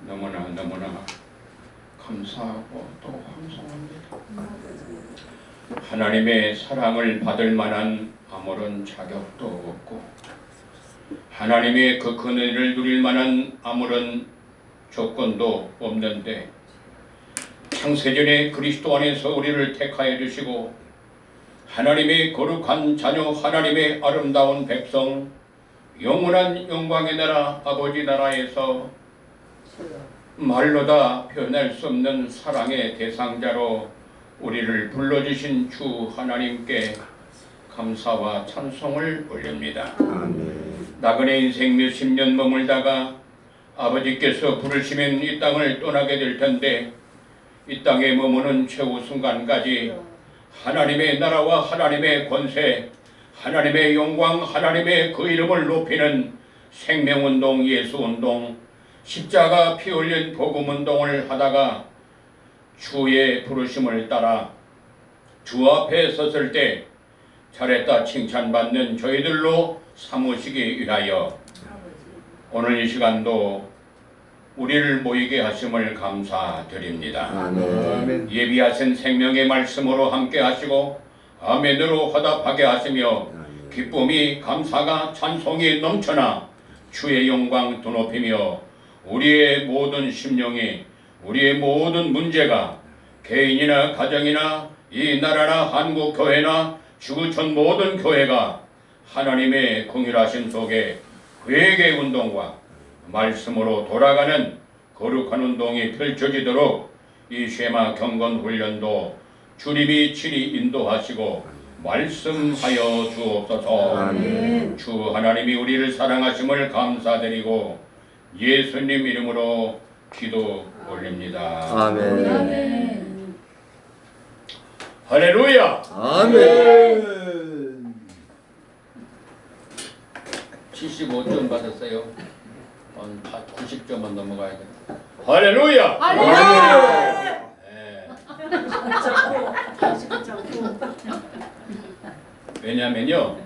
너무나 감사하고 또 황송합니다. 하나님의 사랑을 받을 만한 아무런 자격도 없고 하나님의 그 은혜를 누릴 만한 아무런 조건도 없는데 창세전에 그리스도 안에서 우리를 택하여 주시고 하나님의 거룩한 자녀, 하나님의 아름다운 백성, 영원한 영광의 나라 아버지 나라에서 말로 다 표현할 수 없는 사랑의 대상자로 우리를 불러주신 주 하나님께 감사와 찬송을 올립니다. 나그네 인생 몇십 년 머물다가 아버지께서 부르시면 이 땅을 떠나게 될 텐데 이 땅에 머무는 최후 순간까지 하나님의 나라와 하나님의 권세, 하나님의 영광, 하나님의 그 이름을 높이는 생명운동, 예수운동, 십자가 피 흘린 복음운동을 하다가 주의 부르심을 따라 주 앞에 섰을 때 잘했다 칭찬받는 저희들로 삼으시기 위하여 오늘 이 시간도 우리를 모이게 하심을 감사드립니다. 아멘. 예비하신 생명의 말씀으로 함께 하시고 아멘으로 화답하게 하시며 기쁨이, 감사가, 찬송이 넘쳐나 주의 영광 드높이며 우리의 모든 심령이, 우리의 모든 문제가 개인이나 가정이나 이 나라나 한국 교회나 지구촌 모든 교회가 하나님의 긍휼하심 속에 회개 운동과 말씀으로 돌아가는 거룩한 운동이 펼쳐지도록 이 쉐마 경건 훈련도 주님이 친히 인도하시고 말씀하여 주옵소서. 아멘. 주 하나님이 우리를 사랑하심을 감사드리고 예수님 이름으로 기도 올립니다. 아멘. 아멘. 할렐루야. 아멘. 75점 받았어요. 90점은 넘어가야 돼. 할렐루야. 할렐루야. 네. 왜냐면요,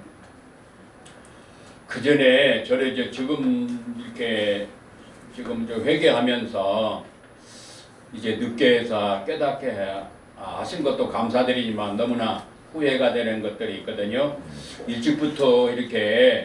그 전에 저를 지금 이렇게 지금 회개하면서 이제 늦게 해서 깨닫게 하신 것도 감사드리지만 너무나 후회가 되는 것들이 있거든요. 일찍부터 이렇게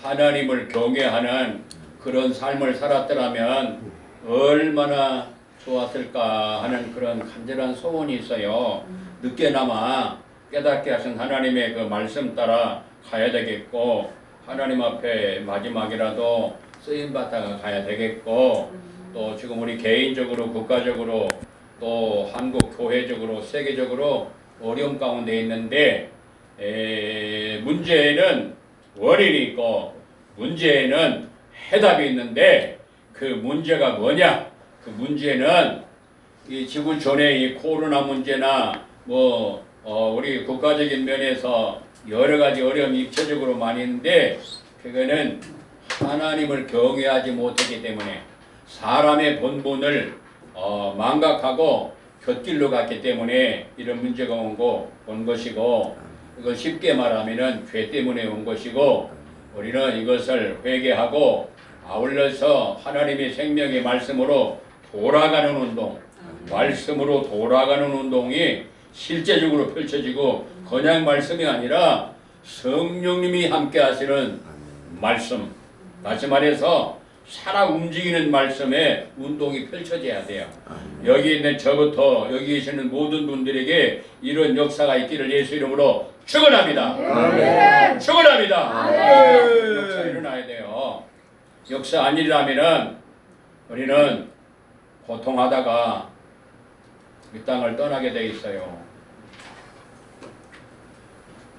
하나님을 경외하는 그런 삶을 살았더라면 얼마나 좋았을까 하는 그런 간절한 소원이 있어요. 늦게나마 깨닫게 하신 하나님의 그 말씀 따라 가야 되겠고 하나님 앞에 마지막이라도 쓰임받다가 가야 되겠고 또 지금 우리 개인적으로 국가적으로 또 한국 교회적으로 세계적으로 어려움 가운데 있는데 문제에는 원인이 있고 문제에는 해답이 있는데 그 문제가 뭐냐? 그 문제는 이 지구촌의 이 코로나 문제나 우리 국가적인 면에서 여러 가지 어려움이 입체적으로 많이 있는데 그거는 하나님을 경외하지 못하기 때문에 사람의 본분을 망각하고 곁길로 갔기 때문에 이런 문제가 온 것이고 이거 쉽게 말하면은 죄 때문에 온 것이고 우리는 이것을 회개하고 아울러서 하나님의 생명의 말씀으로 돌아가는 운동, 말씀으로 돌아가는 운동이 실제적으로 펼쳐지고 그냥 말씀이 아니라 성령님이 함께 하시는 말씀, 다시 말해서 살아 움직이는 말씀에 운동이 펼쳐져야 돼요. 여기 있는 저부터 여기 계시는 모든 분들에게 이런 역사가 있기를 예수 이름으로 축원합니다. 아멘. 축원합니다. 아멘. 역사 일어나야 돼요. 역사 아니라면은 우리는 고통하다가 이 땅을 떠나게 돼 있어요.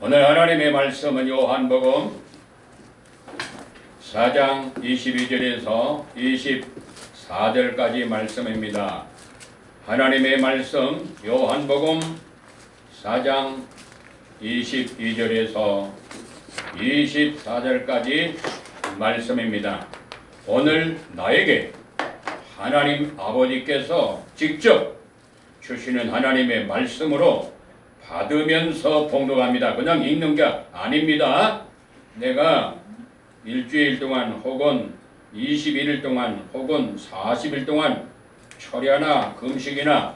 오늘 하나님의 말씀은 요한복음 4장 22절에서 24절까지 말씀입니다. 하나님의 말씀 요한복음 4장 22절에서 24절까지 말씀입니다. 오늘 나에게 하나님 아버지께서 직접 주시는 하나님의 말씀으로 받으면서 봉독합니다. 그냥 읽는 게 아닙니다. 내가 일주일 동안 혹은 21일 동안 혹은 40일 동안 철야나 금식이나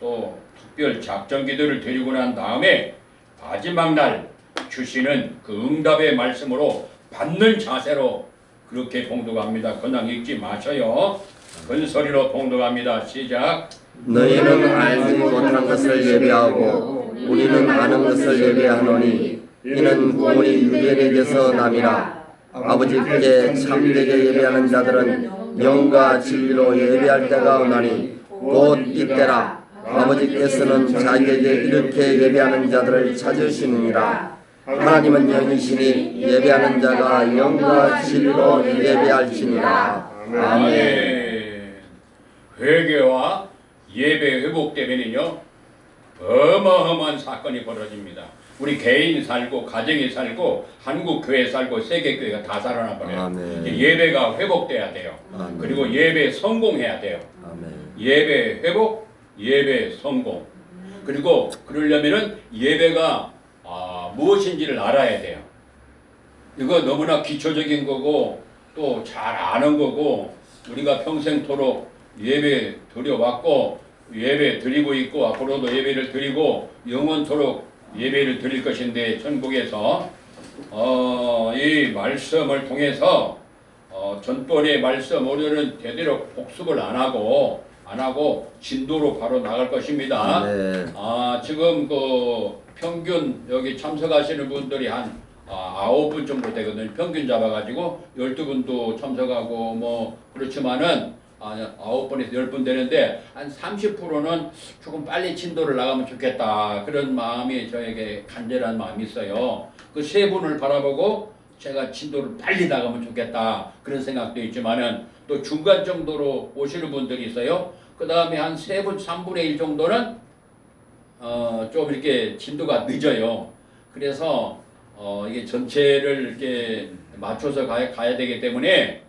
또 특별 작전 기도를 드리고 난 다음에 마지막 날 주시는 그 응답의 말씀으로 받는 자세로 그렇게 봉독합니다. 그냥 읽지 마셔요. 큰 소리로 봉독합니다. 시작. 너희는 알지 못한 것을 예배하고 우리는 아는 것을 예배하노니 이는 구원이 유대인에게서 남이라. 아버지께 참되게 예배하는 자들은 영과 진리로 예배할 때가 오나니 곧 이때라. 아버지께서는 자기에게 이렇게 예배하는 자들을 찾으시느니라. 하나님은 영이시니 예배하는 자가 영과 진리로 예배할지니라. 아멘. 회개와 예배 회복 때문에는요 어마어마한 사건이 벌어집니다. 우리 개인 살고 가정이 살고 한국 교회 살고 세계 교회가 다 살아나 버려요. 아멘. 이제 예배가 회복돼야 돼요. 아멘. 그리고 예배 성공해야 돼요. 아멘. 예배 회복, 예배 성공. 그리고 그러려면은 예배가 무엇인지를 알아야 돼요. 이거 너무나 기초적인 거고 또 잘 아는 거고 우리가 평생토록 예배 드려왔고 예배 드리고 있고 앞으로도 예배를 드리고 영원토록 예배를 드릴 것인데 천국에서 이 말씀을 통해서 전번의 말씀 오늘은 대대로 복습을 안 하고 진도로 바로 나갈 것입니다. 네. 지금 그 평균 여기 참석하시는 분들이 한 9분 정도 되거든요. 평균 잡아가지고 12분도 참석하고 뭐 그렇지만은 9분에서 10분 되는데 한 30%는 조금 빨리 진도를 나가면 좋겠다. 그런 마음이 저에게 간절한 마음이 있어요. 그 세 분을 바라보고 제가 진도를 빨리 나가면 좋겠다. 그런 생각도 있지만은 또 중간 정도로 오시는 분들이 있어요. 그 다음에 한 3분, 3분의 1 정도는 좀 이렇게 진도가 늦어요. 그래서 이게 전체를 이렇게 맞춰서 가야 되기 때문에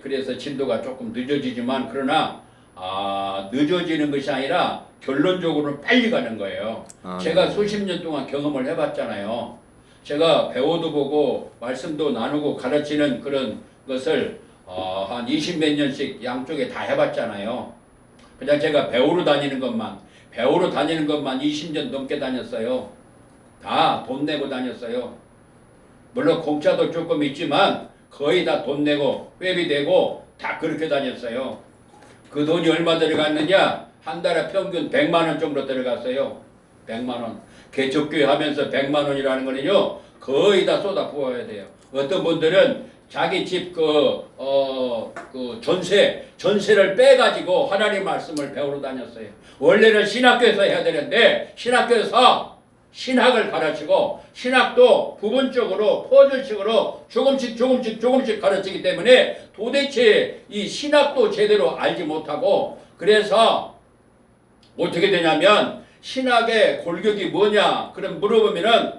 그래서 진도가 조금 늦어지지만 그러나 늦어지는 것이 아니라 결론적으로는 빨리 가는 거예요. 제가 수십 년 동안 경험을 해봤잖아요. 제가 배워도 보고 말씀도 나누고 가르치는 그런 것을 한 20몇 년씩 양쪽에 다 해봤잖아요. 그냥 제가 배우러 다니는 것만 20년 넘게 다녔어요. 다 돈 내고 다녔어요. 물론 공짜도 조금 있지만 거의 다 돈 내고 회비 내고 다 그렇게 다녔어요. 그 돈이 얼마 들어갔느냐? 한 달에 평균 100만 원 정도 들어갔어요. 100만 원. 개척교회 하면서 100만 원이라는 거는요 거의 다 쏟아 부어야 돼요. 어떤 분들은 자기 집 전세를 빼가지고 하나님 말씀을 배우러 다녔어요. 원래는 신학교에서 해야 되는데 신학교에서 신학을 가르치고 신학도 부분적으로 퍼즐식으로 조금씩 가르치기 때문에 도대체 이 신학도 제대로 알지 못하고 그래서 어떻게 되냐면 신학의 골격이 뭐냐 그럼 물어보면은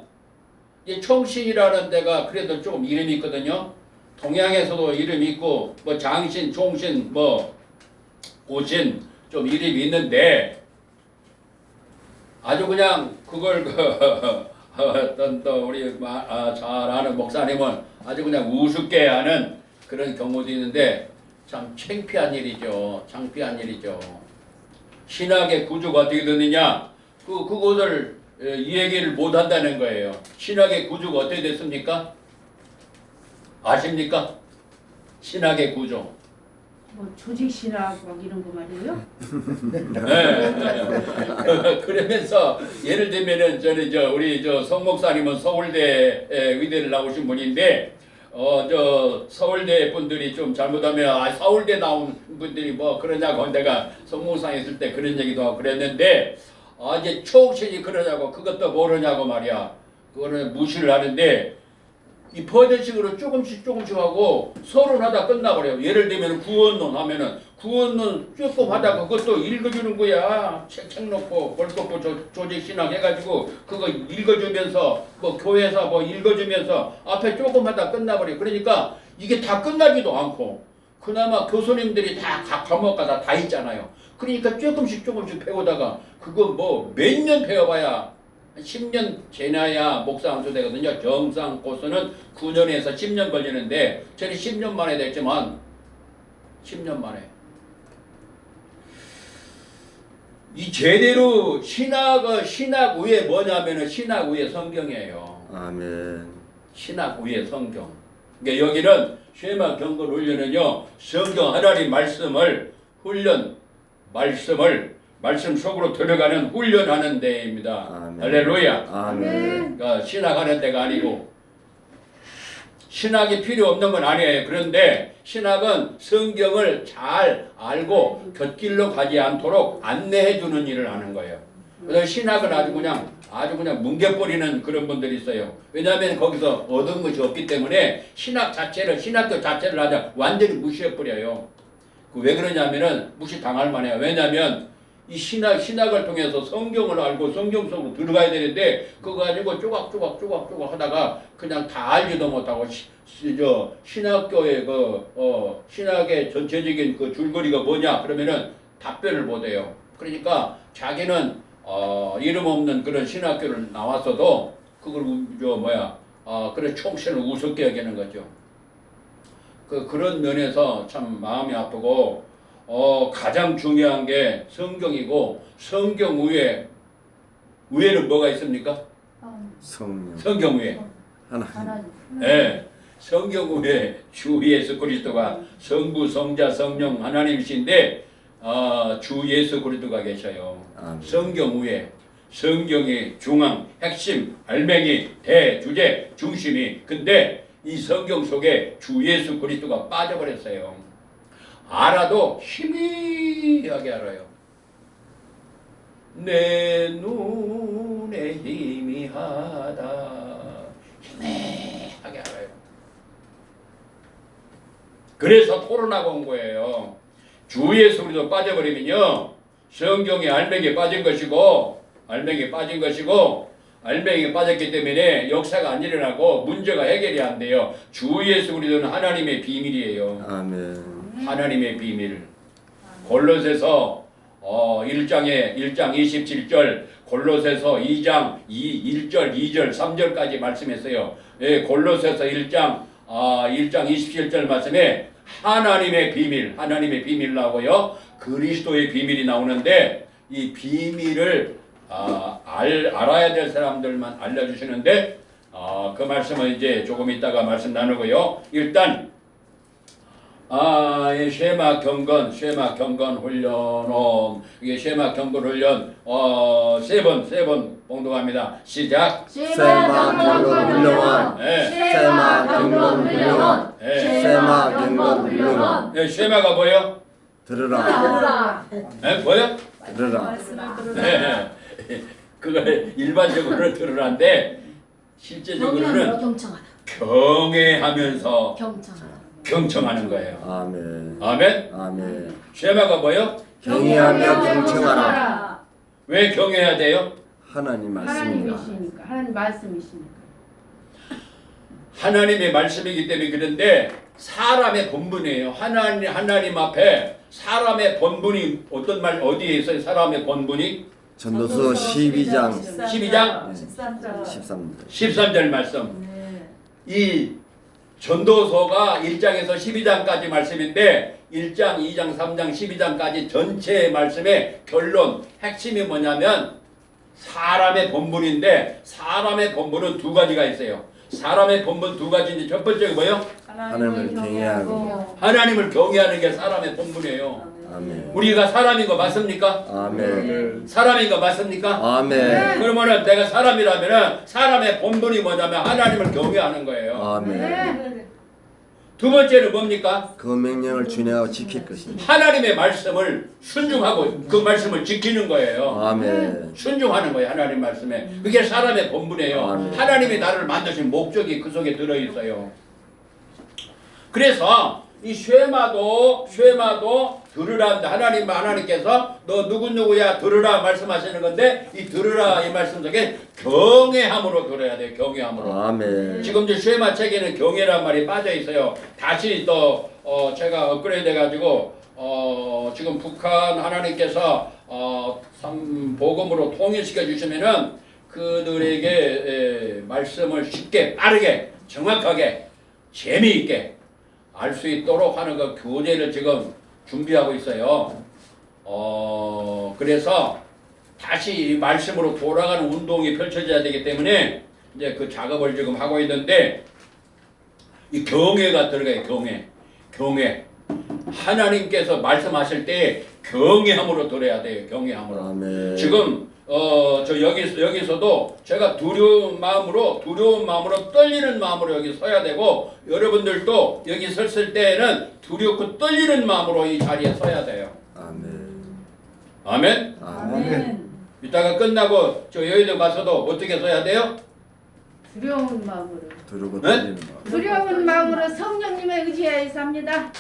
이 총신이라는 데가 그래도 조금 이름이 있거든요. 동양에서도 이름이 있고 뭐 장신, 총신, 뭐 고신 좀 이름이 있는데 아주 그냥 그걸 어떤 또 우리 잘 아는 목사님은 아주 그냥 우습게 하는 그런 경우도 있는데 참 창피한 일이죠. 창피한 일이죠. 신학의 구조가 어떻게 되느냐? 그것을 이 얘기를 못 한다는 거예요. 신학의 구조가 어떻게 됐습니까? 아십니까? 신학의 구조. 뭐 조직신학 막 이런 거 말이에요? 네. 그러면서 예를 들면은 저는 우리 성 목사님은 서울대 의대를 나오신 분인데 저 서울대 분들이 좀 잘못하면 서울대 나온 분들이 뭐 그러냐고 내가 성 목사 있을 때 그런 얘기도 하고 그랬는데 이제 초옥신이 그러냐고 그것도 모르냐고 말이야. 그거는 무시를 하는데 이 퍼즐식으로 조금씩 하고 서론하다 끝나버려요. 예를 들면 구원론 하면은 구원론 조금 하다가 그것도 읽어주는 거야. 책 놓고 벌컥고 조직신학 해가지고 그거 읽어주면서 뭐 교회에서 뭐 읽어주면서 앞에 조금 하다 끝나버려요. 그러니까 이게 다 끝나지도 않고 그나마 교수님들이 다 각 과목마다 다 있잖아요. 그러니까 조금씩 배우다가 그거 뭐 몇 년 배워봐야 10년 지나야 목사 안수 되거든요. 정상 코스는 9년에서 10년 걸리는데 저는 10년 만에 됐지만 10년 만에. 이 제대로 신학 위에 뭐냐면은 신학 위에 성경이에요. 아멘. 신학 위에 성경. 그러니까 여기는 쉐마 경건 훈련은요, 성경 하나님 말씀을 말씀 속으로 들어가는 훈련하는 데입니다. 아멘. 할렐루야. 아멘. 그러니까 신학하는 데가 아니고, 신학이 필요 없는 건 아니에요. 그런데 신학은 성경을 잘 알고 곁길로 가지 않도록 안내해 주는 일을 하는 거예요. 그래서 신학은 아주 그냥 뭉개버리는 그런 분들이 있어요. 왜냐하면 거기서 얻은 것이 없기 때문에 신학교 자체를 아주 완전히 무시해버려요. 왜 그러냐면은 무시 당할 만해요. 왜냐하면 이 신학을 통해서 성경을 알고 성경 속으로 들어가야 되는데 그거 가지고 쪼각쪼각 하다가 그냥 다 알지도 못하고 신학교의 신학의 전체적인 그 줄거리가 뭐냐 그러면은 답변을 못해요. 그러니까 자기는 이름 없는 그런 신학교를 나왔어도 그걸 그런 총신을 우습게 여기는 거죠. 그런 면에서 참 마음이 아프고 가장 중요한 게 성경이고 성경 위에는 뭐가 있습니까? 성경 위에 하나님. 네, 성경 위에 주 예수 그리스도가 성부 성자 성령 하나님이신데 주 예수 그리스도가 계셔요. 아멘. 성경 위에 성경의 중앙 핵심 알맹이 대주제 중심이 근데 이 성경 속에 주 예수 그리스도가 빠져버렸어요. 알아도 희미하게 알아요. 내 눈에 희미하다. 희미하게 알아요. 그래서 코로나가 온 거예요. 주 예수 그리스도 빠져버리면요. 성경이 알맹이에 빠진 것이고 알맹이에 빠졌기 때문에 역사가 안 일어나고 문제가 해결이 안 돼요. 주 예수 그리스도는 하나님의 비밀이에요. 아멘. 하나님의 비밀. 골로새서 1장 27절, 골로새서 2장 1절, 2절, 3절까지 말씀했어요. 예, 골로새서 1장 27절 말씀에 하나님의 비밀 나오고요. 그리스도의 비밀이 나오는데 이 비밀을 알아야 될 사람들만 알려주시는데 그 말씀은 이제 조금 이따가 말씀 나누고요. 일단 쉐마 경건 훈련 이게 쉐마 경건 훈련 세 번 봉독합니다. 시작. 쉐마 경건 훈련. 쉐마 경건 훈련. 쉐마 경건 훈련. 네, 쉐마가 뭐예요? 들으라. 네, 뭐예요? 들으라. 네, 그거 일반적으로 들으라인데 실제적으로는 경외하면서 경청하는 거예요. 아멘. 아멘. 아멘. 쉐마가 뭐예요? 경외하며 경청하라. 왜 경외해야 돼요? 하나님 말씀입니다. 하나님 말씀이시니까. 하나님의 말씀이기 때문에 그런데 사람의 본분이에요. 하나님 앞에 사람의 본분이 어디에 있어요? 사람의 본분이 전도서 12장 13절 말씀. 이 전도서가 1장에서 12장까지 말씀인데 1장, 2장, 3장, 12장까지 전체의 말씀의 결론, 핵심이 뭐냐면 사람의 본분인데 사람의 본분은 두 가지가 있어요. 사람의 본분 두 가지인데 첫 번째가 뭐예요? 하나님을 경외하고 하나님을 경외하는 게 사람의 본분이에요. 아멘. 우리가 사람인 거 맞습니까? 아멘. 사람인 거 맞습니까? 아멘. 그러면은 내가 사람이라면은 사람의 본분이 뭐냐면 하나님을 경외하는 거예요. 아멘. 두 번째는 뭡니까? 그 명령을 준행하고 지킬 것입니다. 하나님의 말씀을 순종하고 그 말씀을 지키는 거예요. 아멘. 순종하는 거예요. 하나님 말씀에. 그게 사람의 본분이에요. 아멘. 하나님이 나를 만드신 목적이 그 속에 들어있어요. 그래서 이 쉐마도 들으라. 하나님께서 너 누구야 들으라 말씀하시는 건데 이 들으라 이 말씀 속에 경외함으로 들어야 돼요. 경외함으로. 아멘. 지금 이제 쉐마 책에는 경외란 말이 빠져 있어요. 다시 또 제가 업그레이드 해가지고 지금 북한 하나님께서 복음으로 통일시켜 주시면은 그들에게 말씀을 쉽게 빠르게 정확하게 재미있게 알 수 있도록 하는 그 교재를 지금 준비하고 있어요. 그래서 다시 이 말씀으로 돌아가는 운동이 펼쳐져야 되기 때문에 이제 그 작업을 지금 하고 있는데 이 경외가 들어가요. 경외. 하나님께서 말씀하실 때 경외함으로 들어야 돼요. 경외함으로. 아멘. 지금 저 여기서도 제가 두려운 마음으로 떨리는 마음으로 여기 서야 되고 여러분들도 여기 섰을 때에는 두렵고 떨리는 마음으로 이 자리에 서야 돼요. 아멘. 아멘. 아멘. 이따가 끝나고 저 여의도 가서도 어떻게 서야 돼요? 두려운 마음으로. 두르고 네? 떨리는 마음. 두려운 마음으로 성령님의 의지하여서 합니다.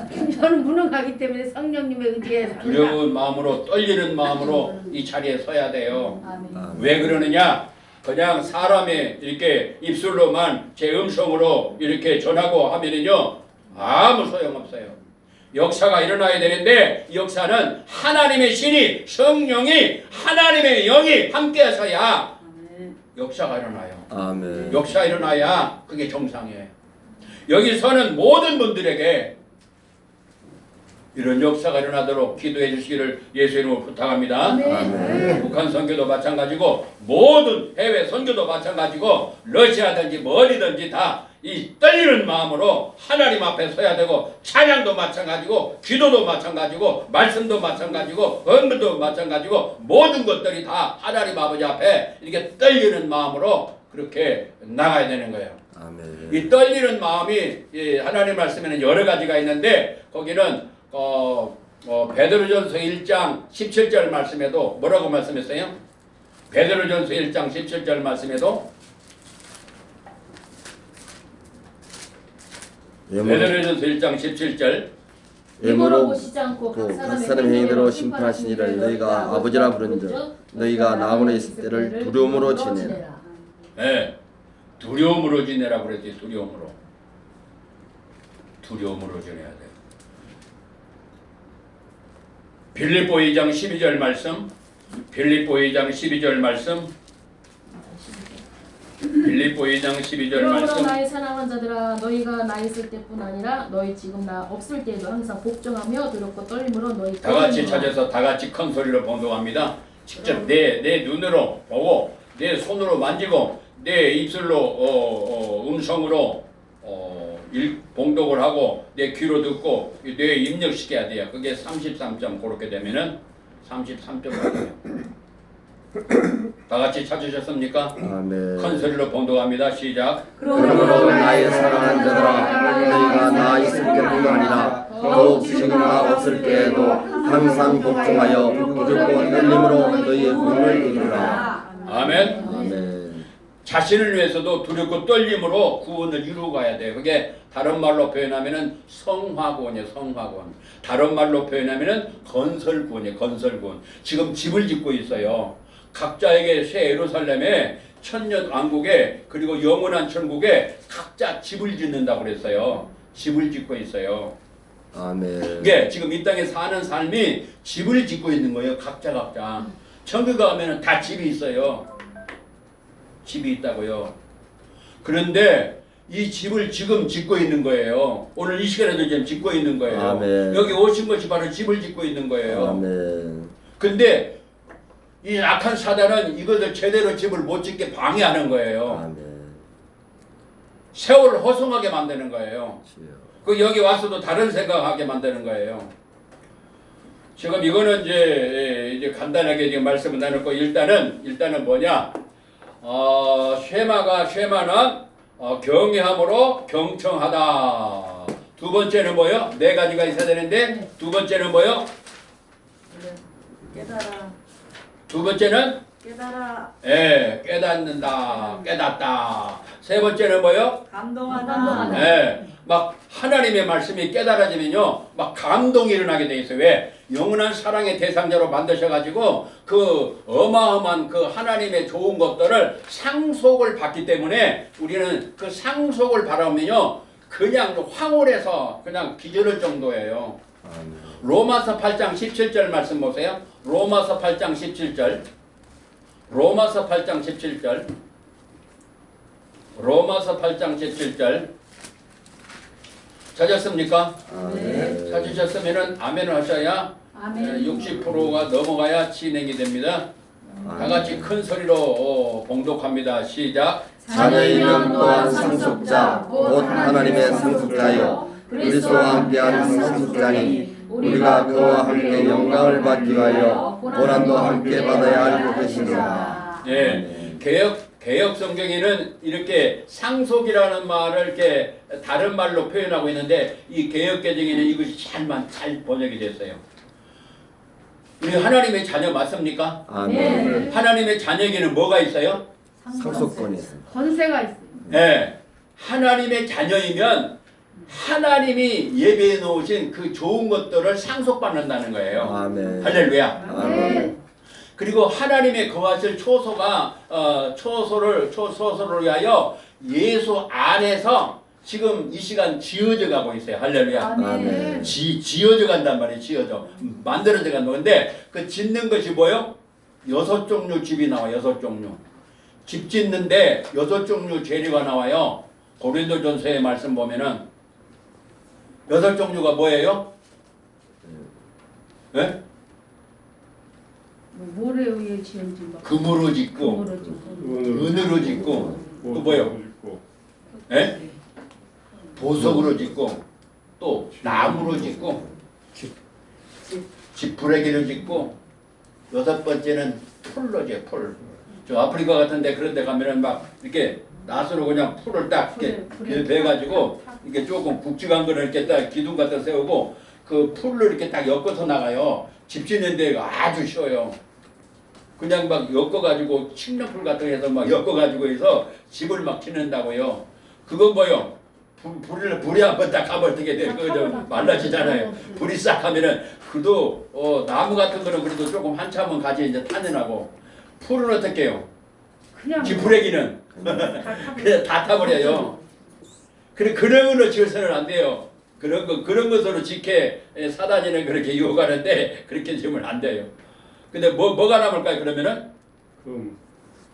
저는 무능하기 때문에 성령님의 의지하여서 합니다. 두려운 마음으로 떨리는 마음으로 이 자리에 서야 돼요. 아멘. 왜 그러느냐? 그냥 사람의 이렇게 입술로만 제 음성으로 이렇게 전하고 하면은요 아무 소용없어요. 역사가 일어나야 되는데 이 역사는 하나님의 신이 성령이 하나님의 영이 함께해서야 역사가 일어나요. 아멘. 역사 일어나야 그게 정상이에요. 여기 서는 모든 분들에게 이런 역사가 일어나도록 기도해 주시기를 예수 이름으로 부탁합니다. 아멘. 북한 선교도 마찬가지고 모든 해외 선교도 마찬가지고 러시아든지 어디든지 다 이 떨리는 마음으로 하나님 앞에 서야 되고 찬양도 마찬가지고 기도도 마찬가지고 말씀도 마찬가지고 언급도 마찬가지고 모든 것들이 다 하나님 아버지 앞에 이렇게 떨리는 마음으로 그렇게 나가야 되는 거예요. 아멘. 이 떨리는 마음이 이 하나님 말씀에는 여러 가지가 있는데 거기는 베드로전서 1장 17절 말씀에도 뭐라고 말씀했어요? 베드로전서 1장 17절 말씀에도 베드로전서 1장 17절 예물로 보시지 않고 각 각 사람의 사람의 행위대로 행위대로 심판하신 이를 심판하시니를 너희가 아버지라 부른즉 너희가 나오는 있을 때를 두려움으로 지내라. 네, 두려움으로 지내라고 그랬지. 두려움으로 지내야 돼. 빌립보 2장 12절 말씀 빌립보 2장 12절 말씀 빌립보 2장 12절 그러므로 말씀 나의 사랑하는 자들아 너희가 나 있을 때뿐 아니라 너희 지금 나 없을 때에도 항상 복종하며 두렵고 떨림으로 너희 다 같이 떨리는구나. 찾아서 다 같이 큰 소리로 봉독합니다. 직접 내 눈으로 보고 내 손으로 만지고 내 입술로 음성으로 봉독을 하고 내 귀로 듣고 뇌에 입력시켜야 돼요. 그게 33점 그렇게 되면은 33점이에요. 다 같이 찾으셨습니까? 아멘. 큰 소리로 봉독합니다. 시작. 그러므로 나의 사랑하는 자들아 너희가 나 있을 때뿐 아니라 더욱 지금 나 없을 때에도 항상 복종하여 두렵고 떨림으로 너희의 구원을 이루라. 아멘. 아멘. 자신을 위해서도 두렵고 떨림으로 구원을 이루고 가야 돼요. 그게 다른 말로 표현하면은 성화구원이에요. 성화구원. 다른 말로 표현하면은 건설구원이에요. 건설구원. 지금 집을 짓고 있어요. 각자에게 새 예루살렘에 천년 왕국에 그리고 영원한 천국에 각자 집을 짓는다고 그랬어요. 집을 짓고 있어요. 아멘. 이게 지금 이 땅에 사는 삶이 집을 짓고 있는 거예요. 각자. 천국 가면은 다 집이 있어요. 집이 있다고요. 그런데 이 집을 지금 짓고 있는 거예요. 오늘 이 시간에도 지금 짓고 있는 거예요. 아멘. 여기 오신 것이 바로 집을 짓고 있는 거예요. 아멘. 근데 이 악한 사단은 이것을 제대로 집을 못 짓게 방해하는 거예요. 아멘. 세월을 허송하게 만드는 거예요. 주여. 그 여기 와서도 다른 생각하게 만드는 거예요. 지금 이거는 이제 간단하게 지금 말씀을 나눴고 일단은 뭐냐? 쉐마는 경외함으로 경청하다. 두 번째는 뭐요? 네 가지가 있어야 되는데 두 번째는 뭐요? 깨달아. 두 번째는 깨달아. 깨닫다. 세 번째는 뭐요? 감동하다. 막 하나님의 말씀이 깨달아지면요, 막 감동이 일어나게 돼 있어요. 왜? 영원한 사랑의 대상자로 만드셔가지고 그 어마어마한 그 하나님의 좋은 것들을 상속을 받기 때문에 우리는 그 상속을 바라면요, 그냥 황홀해서 그냥 기절할 정도예요. 아멘. 로마서 8장 17절 말씀 보세요. 로마서 8장 17절. 로마서 8장 17절. 로마서 8장 17절. 찾았습니까? 아멘. 찾으셨으면은 아멘을 하셔야 아멘. 60%가 넘어가야 진행이 됩니다. 다 같이 큰 소리로 봉독합니다. 시작. 자녀이면 또한 상속자 곧 하나님의 상속자요 그리스도와 함께한 상속자니 우리가 그와 함께 영광을 받기 위하여 고난도 함께 받아야 할 것이니라. 예, 개혁 성경에는 이렇게 상속이라는 말을 이렇게 다른 말로 표현하고 있는데 이 개혁 개정에는 이것이 잘 번역이 됐어요. 우리 하나님의 자녀 맞습니까? 아멘. 하나님의 자녀에게는 뭐가 있어요? 상속권이 있습니다. 권세가 있어요. 예, 하나님의 자녀이면 하나님이 예배해 놓으신 그 좋은 것들을 상속받는다는 거예요. 아멘. 할렐루야. 아멘. 그리고 하나님의 거하실 초소를 위하여 예수 안에서 지금 이 시간 지어져 가고 있어요. 할렐루야. 아멘. 지어져 간단 말이에요. 지어져. 만들어져 간다. 근데 그 짓는 것이 뭐요? 6종류 집이 나와. 6종류. 집 짓는데 6종류 재료가 나와요. 고린도전서의 말씀 보면은 6종류가 뭐예요? 예? 뭐에 의해 지은지 막. 금으로 짓고 금으로 짓고. 은으로 짓고 또 뭐요? 예? 보석으로 짓고 또 나무로 짓고 지푸레기로 짓고 6번째는 풀로 지 풀. 저 아프리카 같은데 그런 데 가면은 막 이렇게 낫으로 그냥 풀을 딱 이렇게 베가지고 이게 조금 굵직한 거를 이렇게 딱 기둥 갖다 세우고 그 풀을 이렇게 딱 엮어서 나가요. 집 짓는 데가 아주 쉬워요. 그냥 막 엮어가지고 칡잎풀 같은 거 해서 막 엮어가지고 해서 집을 막 짓는다고요. 그건 뭐요? 불이 한번 딱 가면 어떻게 돼? 그저 말라지잖아요. 불이 싹 하면은 그도 나무 같은 거는 그래도 조금 한참은 가지 이제 타는하고 풀은 어떻게 해요? 그냥 지푸레기는 그냥 다 타버려요. 그래 그런 걸로 지어서는 안 돼요. 그런 것으로 지켜 사단이는 그렇게 유혹하는데 그렇게 지으면 안 돼요. 근데 뭐가 남을까요? 그러면은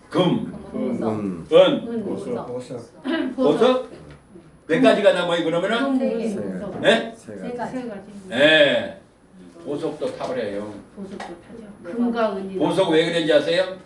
금, 은, 보석 몇 가지가 남아요? 그러면은 네? 세 세 가지. 가지. 네. 보석도 타버려요. 보석도 타죠. 금과 은이. 보석 왜 그런지 아세요?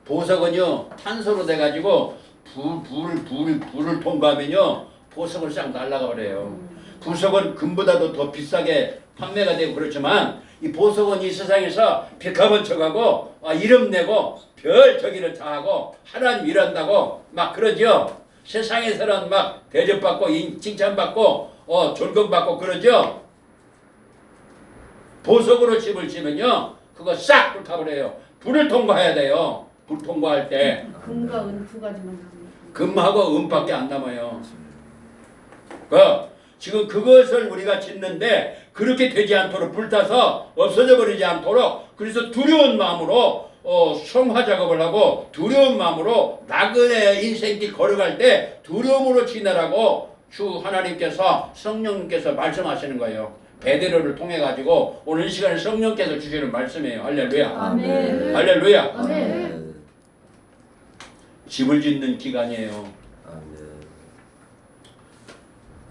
보석은요 탄소로 돼가지고 불을 통과하면요 보석을 싹 날아가 버려요. 보석은 금보다도 더 비싸게 판매가 되고 그렇지만 이 보석은 이 세상에서 백합은 쳐가고 이름 내고 별 저기를 다 하고 하나님 일한다고 막 그러죠. 세상에서는 막 대접받고 칭찬받고 존경받고 그러죠. 보석으로 집을 지면요 그거 싹 불타버려요. 불을 통과해야 돼요. 불 통과할 때 금과 은 두 가지만 남아요. 금하고 은밖에 안 남아요. 지금 그것을 우리가 짓는데 그렇게 되지 않도록 불타서 없어져 버리지 않도록 그래서 두려운 마음으로 성화 작업을 하고 두려운 마음으로 나그네 인생길 걸어갈 때 두려움으로 지내라고 주 하나님께서 성령님께서 말씀하시는 거예요. 베드로를 통해 가지고 오늘 이 시간에 성령께서 주시는 말씀이에요. 할렐루야. 아멘. 할렐루야. 아멘. 집을 짓는 기간이에요.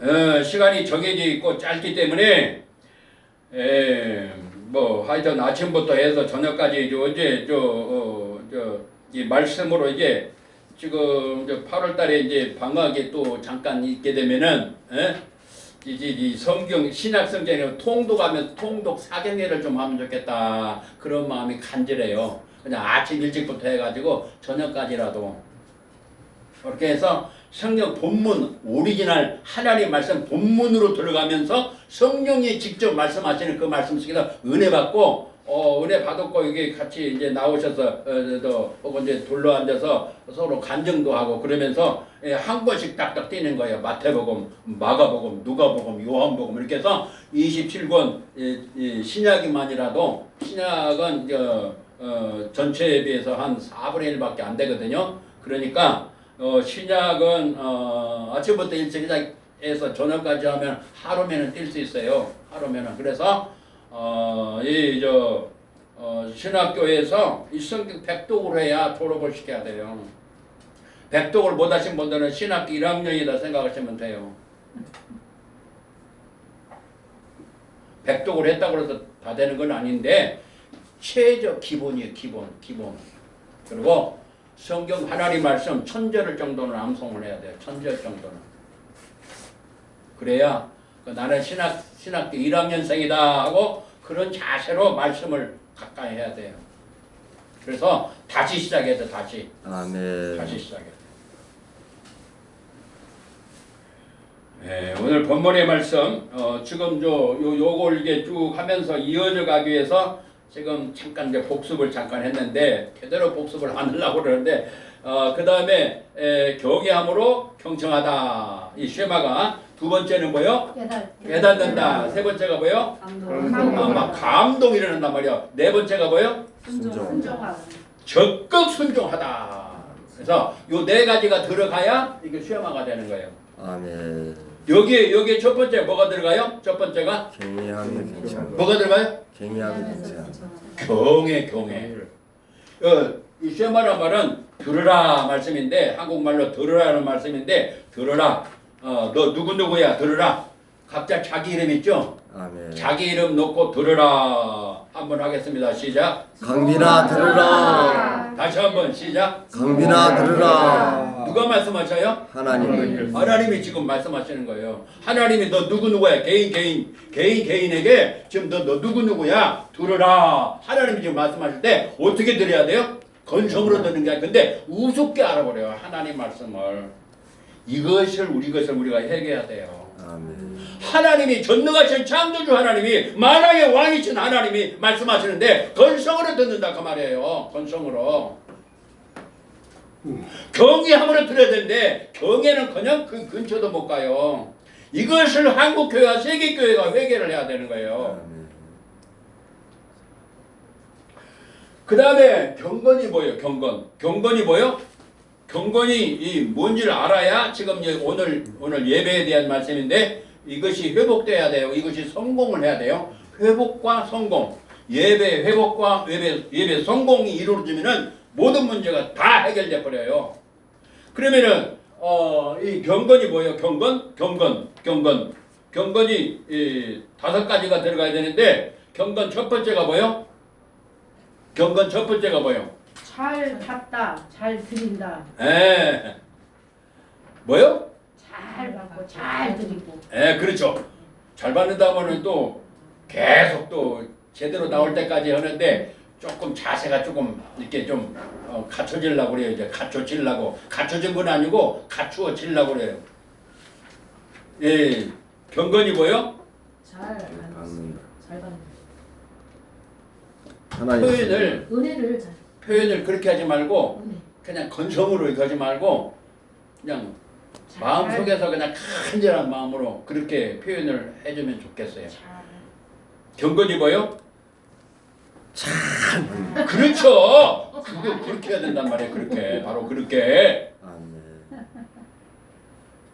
아멘. 시간이 정해져 있고 짧기 때문에 뭐 하여튼 아침부터 해서 저녁까지 어제 이 말씀으로 이제 지금 8월달에 이제 방학에 또 잠깐 있게 되면은 이 성경 신약 성경에 통독하면 통독 사경회를 좀 하면 좋겠다 그런 마음이 간절해요. 그냥 아침 일찍부터 해가지고 저녁까지라도 그렇게 해서 성경 본문 오리지널 하나님 말씀 본문으로 들어가면서 성령이 직접 말씀하시는 그 말씀 속에서 은혜 받고 은혜 받았고 이게 같이 이제 나오셔서 혹은 이제 둘러 앉아서 서로 간증도 하고 그러면서 한 권씩 딱딱 띄는 거예요. 마태복음, 마가복음, 누가복음, 요한복음 이렇게 해서 27권 신약이만이라도 신약은 전체에 비해서 한 4분의 1밖에 안 되거든요. 그러니까 신약은 아침부터 일찍 시작해서 저녁까지 하면 하루면은 뛸 수 있어요. 하루면은 그래서 신학교에서 이 성경 백독을 해야 졸업을 시켜야 돼요. 백독을 못하신 분들은 신학교 1학년이다 생각하시면 돼요. 백독을 했다고 해서 다 되는 건 아닌데 최저 기본이에요. 기본. 그리고 성경 하나님 말씀 1000절 정도는 암송을 해야 돼요. 1000절 정도는. 그래야 나는 신학교 1학년생이다 하고 그런 자세로 말씀을 가까이 해야 돼요. 그래서 다시 시작해야 돼. 다시 시작해. 네, 오늘 본문의 말씀 지금 요걸 이게 쭉 하면서 이어져 가기 위해서 지금 잠깐 이제 복습을 잠깐 했는데 제대로 복습을 안 하려고 그러는데 그 다음에 경외함으로 경청하다. 이 쉐마가 두 번째는 뭐요? 깨닫는다. 세 번째가 뭐요? 막 감동이 일어난단 말이야. 네 번째가 뭐요? 순종하고. 적극 순종하다. 그래서 요 네 가지가 들어가야 이게 쉐마가 되는 거예요. 아멘. 여기에 첫 번째 뭐가 들어가요? 첫 번째가 경외하며 경청. 뭐가 들어가요? 경외하며 경청. 경외. 이 쉐마란 말은 들으라 말씀인데 한국말로 들으라는 말씀인데 들으라. 너 누구야 들으라. 각자 자기 이름 있죠? 아멘. 자기 이름 놓고 들으라. 한번 하겠습니다. 시작. 강빈아 들으라. 다시 한번 시작. 강빈아 들으라. 누가 말씀하셔요? 하나님이 지금 말씀하시는 거예요. 하나님이 너 누구야? 개인에게 지금 너 누구야? 들으라. 하나님이 지금 말씀하실 때 어떻게 들어야 돼요? 건성으로 듣는 게 아니라 근데 우습게 알아버려요. 하나님 말씀을. 이것을 우리가 해결해야 돼요. 아멘. 하나님이 전능하신 창조주 하나님이 만왕의 왕이신 하나님이 말씀하시는데 건성으로 듣는다 그 말이에요. 건성으로. 경외함으로 들어야 되는데 경외는 그냥 그 근처도 못 가요. 이것을 한국교회와 세계교회가 회개를 해야 되는 거예요. 그 다음에 경건이 뭐예요? 경건이 뭐예요? 경건이 이 뭔지를 알아야 지금 오늘 예배에 대한 말씀인데 이것이 회복돼야 돼요. 이것이 성공을 해야 돼요. 회복과 성공. 예배 회복과 예배 성공이 이루어지면은 모든 문제가 다 해결돼 버려요. 그러면은 이 경건이 뭐예요? 경건이 이 5가지가 들어가야 되는데 경건 첫 번째가 뭐예요? 잘 받다, 잘 드린다. 뭐요? 잘 받고 잘 드리고. 그렇죠. 잘 받는다 하면은 또 계속 또 제대로 나올 때까지 하는데 조금 자세가 조금 이렇게 좀 갖춰지려고 그래요. 이제 갖춰진 건 아니고 갖추어지려고 그래요. 예, 경건이 뭐요? 잘 받는다. 표현을 그렇게 하지 말고 그냥 건성으로 이렇게 하지 말고 그냥 마음 속에서 그냥 간절한 마음으로 그렇게 표현을 해주면 좋겠어요. 경건이 뭐요? 그렇죠. 그거 그렇게 해야 된단 말이에요. 그렇게 바로 그렇게.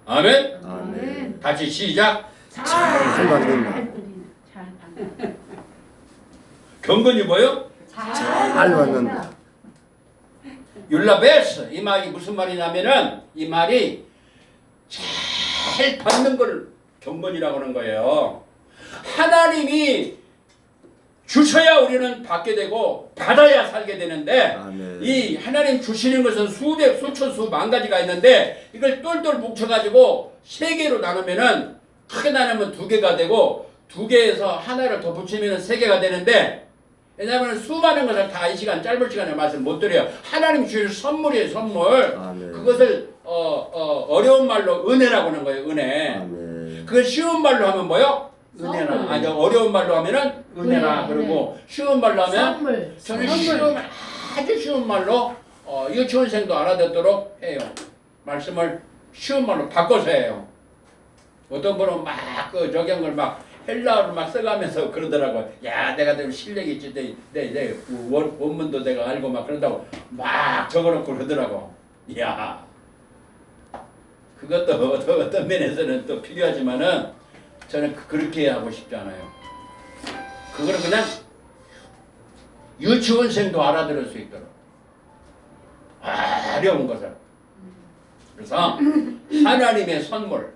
아멘. 다시 시작. 잘 받는다. 경건이 뭐요? 잘 받는다. 율라베스 이 말이 무슨 말이냐면은 이 말이 잘 받는 걸 경건이라고 하는 거예요. 하나님이 주셔야 우리는 받게 되고 받아야 살게 되는데 아멘. 이 하나님 주시는 것은 수백 수천 수만 가지가 있는데 이걸 똘똘 뭉쳐가지고 3개로 나누면은 크게 나누면 2개가 되고 2개에서 하나를 더 붙이면 3개가 되는데 왜냐하면 수많은 것을 다 이 시간 짧은 시간에 말씀 못 드려요. 하나님 주실 선물이에요. 선물. 아멘. 그것을 어려운 말로 은혜라고 하는 거예요. 은혜. 아멘. 그걸 쉬운 말로 하면 뭐요? 은혜나. 아니 어려운 말로 하면은 은혜나. 그리고 쉬운 말로 하면 저는 아주 쉬운 말로 유치원생도 알아듣도록 해요. 말씀을 쉬운 말로 바꿔서 해요. 어떤 분은 막 그 적용을 막 헬라어를 막 써가면서 그러더라고요. 야, 내가 좀 실력이 있지. 내 원문도 내가 알고 막 그런다고 막 적어놓고 그러더라고. 이야. 그것도 어떤 면에서는 또 필요하지만은 저는 그렇게 하고 싶지 않아요. 그거는 그냥 유치원생도 알아들을 수 있도록. 어려운 것을. 그래서 하나님의 선물.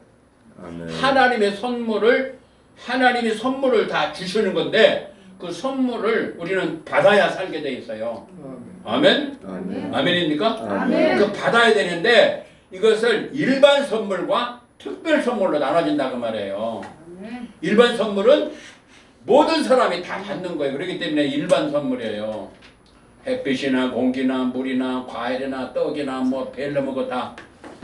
아멘. 하나님의 선물을 하나님이 선물을 다 주시는 건데 그 선물을 우리는 받아야 살게 돼 있어요. 아멘? 아멘. 아멘입니까? 아멘. 그 받아야 되는데 이것을 일반 선물과 특별 선물로 나눠진다 그 말이에요. 일반 선물은 모든 사람이 다 받는 거예요. 그렇기 때문에 일반 선물이에요. 햇빛이나 공기나 물이나 과일이나 떡이나 뭐 벨로 먹어 다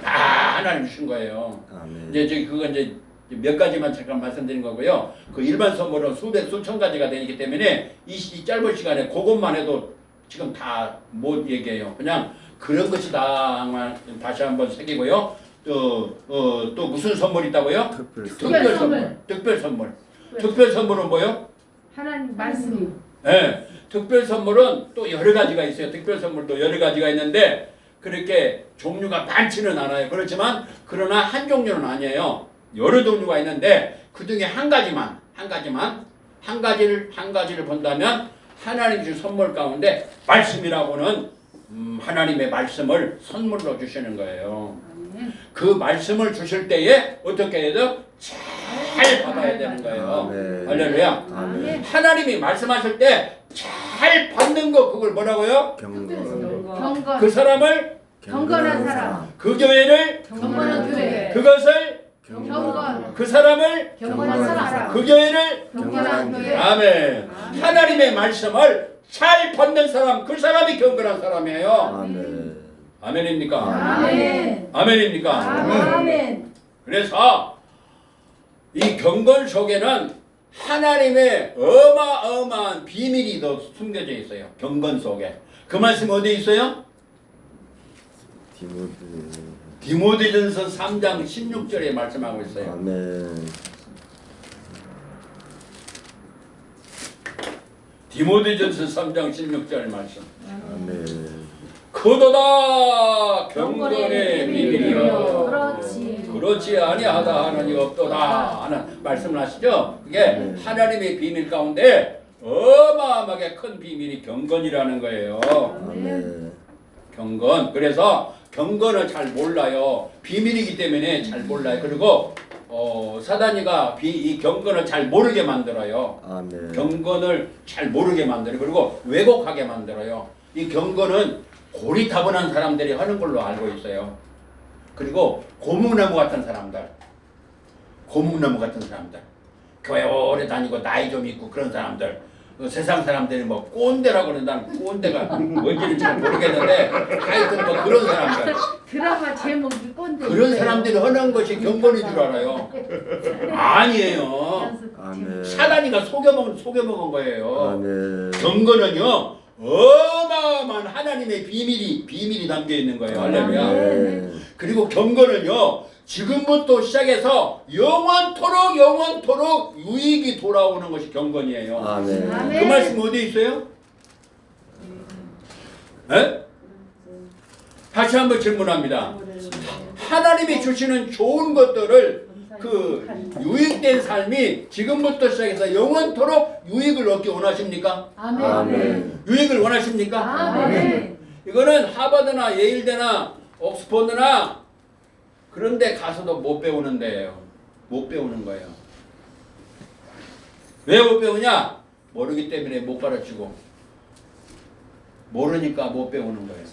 하나님 주신 거예요. 아멘. 이제 그거 이제 몇 가지만 잠깐 말씀드린 거고요. 그 일반 선물은 수백 수천 가지가 되기 때문에 이 짧은 시간에 그것만 해도 지금 다 못 얘기해요. 그냥 그런 것이다만 다시 한번 새기고요. 또 무슨 선물이 있다고요? 특별 선물. 특별 선물. 특별 선물은 뭐요? 하나님 말씀이. 네. 특별 선물은 또 여러 가지가 있어요. 특별 선물도 여러 가지가 있는데 그렇게 종류가 많지는 않아요. 그렇지만 그러나 한 종류는 아니에요. 여러 종류가 있는데 그 중에 한 가지를 본다면 하나님 주신 선물 가운데 말씀이라고는 하나님의 말씀을 선물로 주시는 거예요. 그 말씀을 주실 때에 어떻게 해야 돼요? 잘 받아야 되는 거예요. 아멘. 할렐루야. 아멘. 하나님이 말씀하실 때 잘 받는 거 그걸 뭐라고요? 경건. 그 사람을 경건한 사람. 그 교회를 경건한 교회. 그것을 경건. 그 사람을 경건한 사람. 그 교회를 경건한 교회. 아멘. 하나님의 말씀을 잘 받는 사람 그 사람이 경건한 사람이에요. 아멘. 아멘입니까? 아멘. 아멘입니까? 아멘. 그래서 이 경건 속에는 하나님의 어마어마한 비밀이 더 숨겨져 있어요. 경건 속에. 그 말씀 어디 있어요? 디모데전서 3장 16절에 말씀하고 있어요. 아멘. 디모데전서 3장 16절 말씀. 아멘. 그도다 경건의 비밀이요. 그렇지. 그렇지 아니하다 하나니 없도다 하는 말씀을 하시죠. 그게 하나님의 비밀 가운데 어마어마하게 큰 비밀이 경건이라는 거예요. 아멘. 경건. 그래서 경건을 잘 몰라요. 비밀이기 때문에 잘 몰라요. 그리고 사단이가 이 경건을 잘 모르게 만들어요. 아멘. 경건을 잘 모르게 만들어요. 그리고 왜곡하게 만들어요. 이 경건은 고리타분한 사람들이 하는 걸로 알고 있어요. 그리고 고목나무 같은 사람들, 교회 오래 다니고 나이 좀 있고 그런 사람들, 세상 사람들이 뭐 꼰대라고 그러는데 꼰대가 뭔지는 잘 모르겠는데 하여튼 뭐 그런 사람들, 드라마 제목이 꼰대. 그런 사람들이 하는 것이 경건인 줄 알아요. 아니에요. 아멘. 사단이가 속여먹은 거예요. 아멘. 경건은요 어마어마한 하나님의 비밀이 담겨 있는 거예요. 할렐루야. 아멘. 그리고 경건은요 지금부터 시작해서 영원토록 유익이 돌아오는 것이 경건이에요. 아멘. 아멘. 그 말씀 어디 있어요? 네? 다시 한번 질문합니다. 하나님이 주시는 좋은 것들을 그 유익된 삶이 지금부터 시작해서 영원토록 유익을 얻기 원하십니까? 아멘. 아멘. 유익을 원하십니까? 아멘. 이거는 하버드나 예일대나 옥스퍼드나 그런 데 가서도 못 배우는 데예요. 못 배우는 거예요. 왜 못 배우냐? 모르기 때문에 못 가르치고 모르니까 못 배우는 거예요.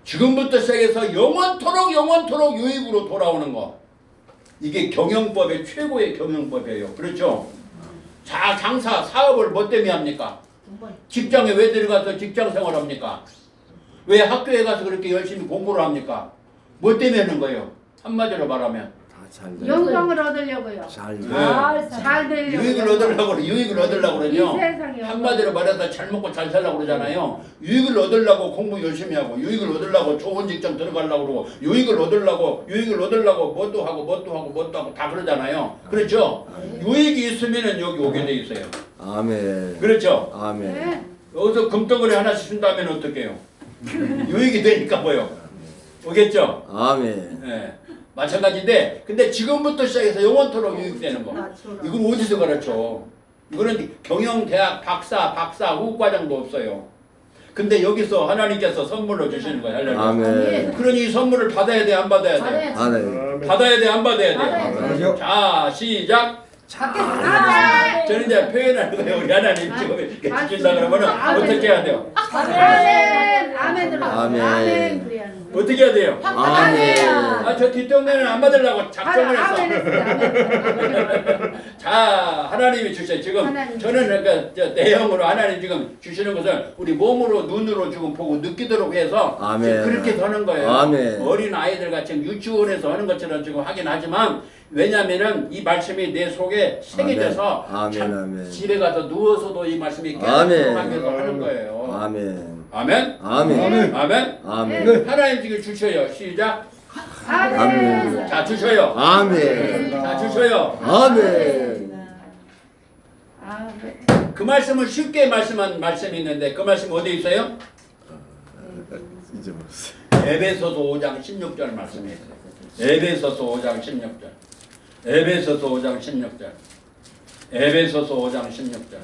지금부터 시작해서 영원토록 유익으로 돌아오는 거. 이게 경영법의 최고의 경영법이에요. 그렇죠? 자, 장사, 사업을 뭐 때문에 합니까? 직장에 왜 들어가서 직장 생활합니까? 왜 학교에 가서 그렇게 열심히 공부를 합니까? 뭐 때문에 하는 거예요? 한마디로 말하면 영광을 얻으려고요. 잘 잘 되려고. 유익을 얻으려고 이 그러죠. 세상에 한마디로 말해서 잘 먹고 잘 살려고 그러잖아요. 유익을 얻으려고 공부 열심히 하고, 유익을 얻으려고 좋은 직장 들어가려고 그러고, 유익을 얻으려고 뭣도 하고 다 그러잖아요. 그렇죠? 유익이 있으면은 여기 오게 돼 있어요. 아멘. 그렇죠? 아멘. 네. 여기서 금덩어리 하나씩 준다면 어떡해요? 유익이 되니까 뭐요? 오겠죠? 아멘. 네. 마찬가지인데, 근데 지금부터 시작해서 영원토록 유익되는 거. 이걸 어디서 가르쳐? 이거는 경영대학 박사, 후과정도 없어요. 근데 여기서 하나님께서 선물로 주시는 거예요. 할렐루야. 아멘. 그러니 이 선물을 받아야 돼, 안 받아야 돼? 받아야지. 아멘. 받아야 돼, 안 받아야 돼? 받아야지. 자, 시작. 아멘. 저는 이제 표현하는 거예요. 우리 하나님 지금 이렇게 주신다 그러면은 어떻게 해야 돼요? 아멘. 아멘 들어. 아멘. 아멘. 그래야 하는 거예요. 어떻게 해야 돼요? 아멘. 아, 저 뒷동네는 안 받으려고 작정을 했어. 아멘 했어요. 아멘. 자, 하나님이 주셔. 지금 하나님 저는 그러니까 저 내용으로 하나님 지금 주시는 것을 우리 몸으로 눈으로 지금 보고 느끼도록 해서 아멘. 지금 그렇게 하는 거예요. 아멘. 어린 아이들과 지금 유치원에서 하는 것처럼 지금 하긴 하지만 왜냐면은 이 말씀이 내 속에 새겨져서 아멘. 참 아멘. 집에 가서 누워서도 이 말씀이 아멘. 깨닫도록 위해서 하는 거예요. 아멘. 아멘. 아멘. 아멘. 아멘. 하나님 지금 주셔요. 시작. 아멘. 자, 주셔요. 아멘. 자, 주셔요. 아멘. 아멘. 그 말씀을 쉽게 말씀한 말씀이 있는데 그 말씀 어디 있어요? 잊어버렸어요. 에베소서 5장 16절 말씀이 있어요. 에베소서 5장 16절. 에베소서 5장 16절. 에베소서 5장 16절.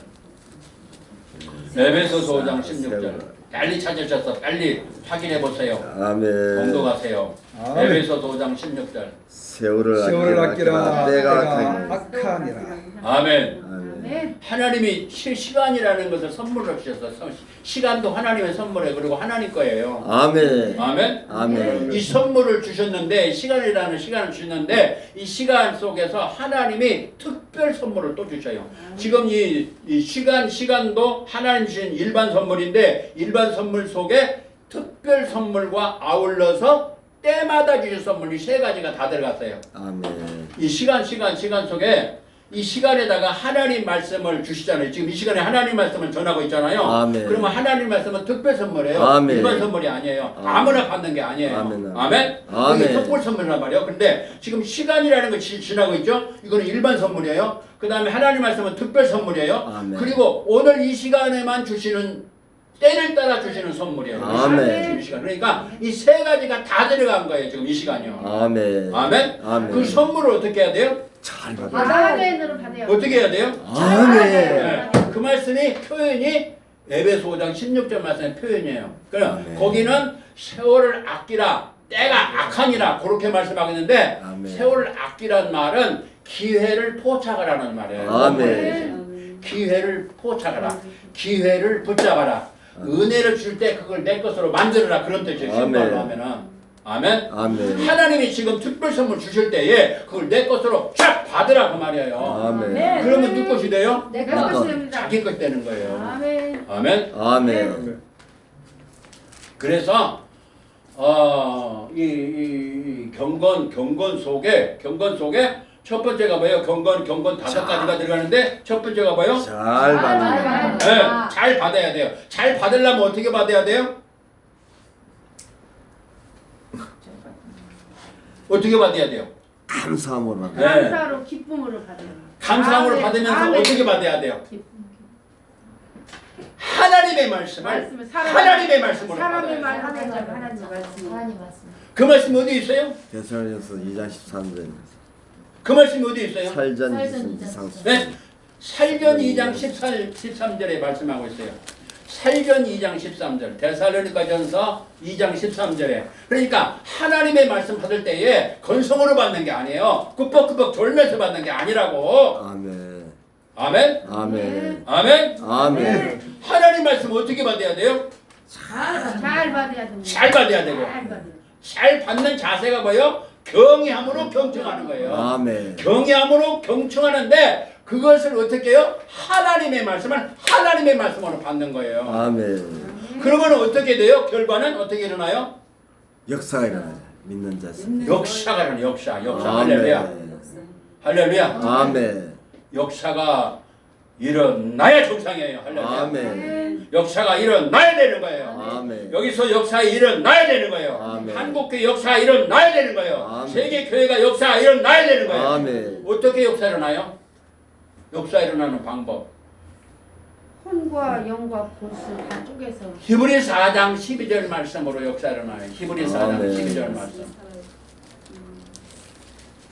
에베소서 5장 16절. 빨리 찾으셔서 빨리 확인해 보세요. 아멘. 공독하세요. 에베소서 5장 16절. 세월을 아끼라 때가 가니. 악하니라. 아멘. 아멘. 아멘. 하나님이 시간이라는 것을 선물로 주셔서 시간도 하나님의 선물이에요. 그리고 하나님 거예요. 아멘. 아멘. 아멘. 이 선물을 주셨는데 시간이라는 시간을 주셨는데 이 시간 속에서 하나님이 특별 선물을 또 주셔요. 지금 이 시간도 하나님 주신 일반 선물인데 일반 선물 속에 특별 선물과 아울러서 때마다 주신 선물이 세 가지가 다 들어갔어요. 아멘. 이 시간 속에 이 시간에다가 하나님 말씀을 주시잖아요. 지금 이 시간에 하나님 말씀을 전하고 있잖아요. 아멘. 그러면 하나님 말씀은 특별 선물이에요. 아멘. 일반 선물이 아니에요. 아멘. 아무나 받는 게 아니에요. 아멘. 아멘. 아멘. 이게 특별 선물이란 말이에요. 근데 지금 시간이라는 거 지나고 있죠. 이거는 일반 선물이에요. 그 다음에 하나님 말씀은 특별 선물이에요. 아멘. 그리고 오늘 이 시간에만 주시는 때를 따라 주시는 선물이에요. 아멘. 이 시간. 그러니까 이 세 가지가 다 들어간 거예요. 지금 이 시간이요. 아멘. 아멘. 아멘. 그 선물을 어떻게 해야 돼요? 잘 받아. 아멘으로 받아요. 어떻게 해야 돼요? 아멘. 네. 그 말씀이 표현이 에베소 5장 16절 말씀의 표현이에요. 그럼 아멘. 거기는 세월을 아끼라 때가 악하니라 그렇게 말씀하고 있는데 아멘. 세월을 아끼란 말은 기회를 포착하라는 말이에요. 아멘. 기회를 포착하라. 기회를 붙잡아라. 은혜를 줄 때 그걸 내 것으로 만들어라. 그런 뜻이에요. 신발로 아멘. 하면은. 아멘. 아멘. 하나님이 지금 특별 선물 주실 때에 그걸 내 것으로 쫙 받으라 그 말이에요. 아멘. 그러면 누구 것이 돼요? 내 아멘. 것입니다. 자기 것 되는 거예요. 아멘. 아멘. 아멘. 그래서 이 경건 속에 첫 번째가 뭐예요? 경건 다섯 가지가 들어가는데 첫 번째가 뭐예요? 잘 받는. 네, 잘 받아야 돼요. 잘 받으려면 어떻게 받아야 돼요? 어떻게 받아야 돼요? 감사함으로 받는. 네. 감사로 기쁨으로 받아요. 감사함으로 아멘. 받으면서 아멘. 어떻게 받아야 돼요? 하나님의 말씀을 말씀을 하나님의 말씀으로 사람의 받아야 말 돼요. 하나님 말씀. 하나님 말씀. 그 말씀 어디 있어요? 데살로니가서 2장 13절. 그 말씀이 어디 있어요? 살전 살전 이상수. 네. 살전 2장 13절에 말씀하고 있어요. 살전 2장 13절. 데살로니가전서 2장 13절에. 그러니까 하나님의 말씀 받을 때에 건성으로 받는 게 아니에요. 꾸벅꾸벅 졸면서 받는 게 아니라고. 아멘. 아멘. 아멘. 아멘. 아멘. 하나님 말씀 어떻게 받아야 돼요? 잘 받아야 됩니다. 잘 받아야 되고. 잘 받아요. 잘 받는 자세가 뭐예요? 경외함으로 경청하는 거예요. 아멘. 경외함으로 경청하는데 그것을 어떻게 해요? 하나님의 말씀을 하나님의 말씀으로 받는 거예요. 아멘. 그러면 어떻게 돼요? 결과는 어떻게 일어나요? 역사가 일어나요. 믿는 자식. 역사가 일어나요. 역사. 할렐루야. 할렐루야. 아멘. 역사가 일어나야 정상이에요. 할렐루야. 아멘. 역사가 일어나야 되는 거예요. 아멘. 여기서 역사 일어나야 되는 거예요. 아멘. 한국교회 역사 일어나야 되는 거예요. 아멘. 세계교회가 역사 일어나야 되는 거예요. 아멘. 어떻게 역사 일어나요? 역사 일어나는 방법. 혼과 영과 보수 다 쪼개서 히브리 4장 12절 말씀으로 역사 일어나요. 히브리 4장 아멘. 12절 말씀.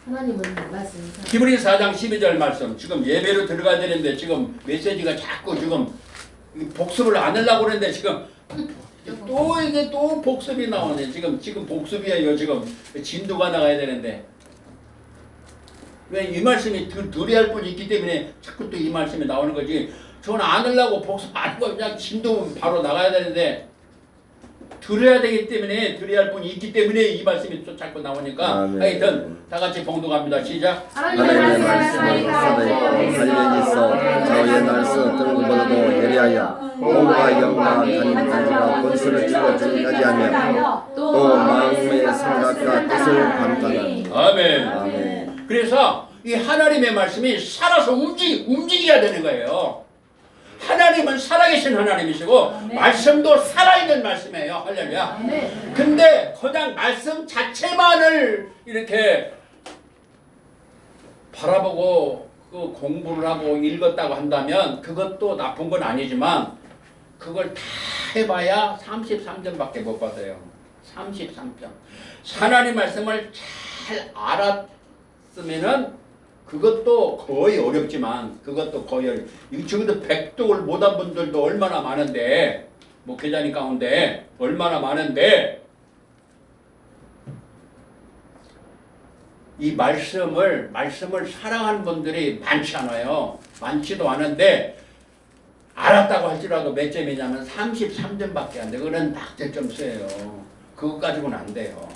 하나님은 말씀이다. 히브리 4장 12절 말씀. 지금 예배로 들어가야 되는데 지금 메시지가 자꾸 지금 복습을 안 하려고 그러는데 지금 또 이게 또 복습이 나오네. 지금 복습이에요. 지금 진도가 나가야 되는데 왜 이 말씀이 들어야 할 분이 있기 때문에 자꾸 또 이 말씀이 나오는 거지. 저는 안 하려고 복습 안 하고 그냥 진도 바로 나가야 되는데 들어야 되기 때문에 들어야 할 분이 있기 때문에 이 말씀이 또 자꾸 나오니까 하여튼 다 같이 봉독합니다. 시작. 하나님의 말씀을 살아있고 살력이 있어 저의 날씨 어떤 것보다도 예리하여 몸과 영과 간이 단지가 권수를 찔러주기까지 하며 또 마음의 생각과 뜻을 판단하는 아멘. 아멘. 그래서 이 하나님의 말씀이 살아서 움직여야 되는 거예요. 하나님은 살아계신 하나님이시고 말씀도 살아있는 말씀이에요. 할렐루야. 근데 그냥 말씀 자체만을 이렇게 바라보고 그 공부를 하고 읽었다고 한다면 그것도 나쁜 건 아니지만 그걸 다 해봐야 33점밖에 못 받아요. 33점. 하나님 말씀을 잘 알았으면은 그것도 거의 어렵지만 그것도 거의 지금도 백독을 못한 분들도 얼마나 많은데 목회자님 가운데 얼마나 많은데 이 말씀을 사랑하는 분들이 많지 않아요. 많지도 않은데 알았다고 할지라도 몇 점이냐면 33점밖에 안 돼. 그건 낙제 점수예요. 그거 가지고는 안 돼요.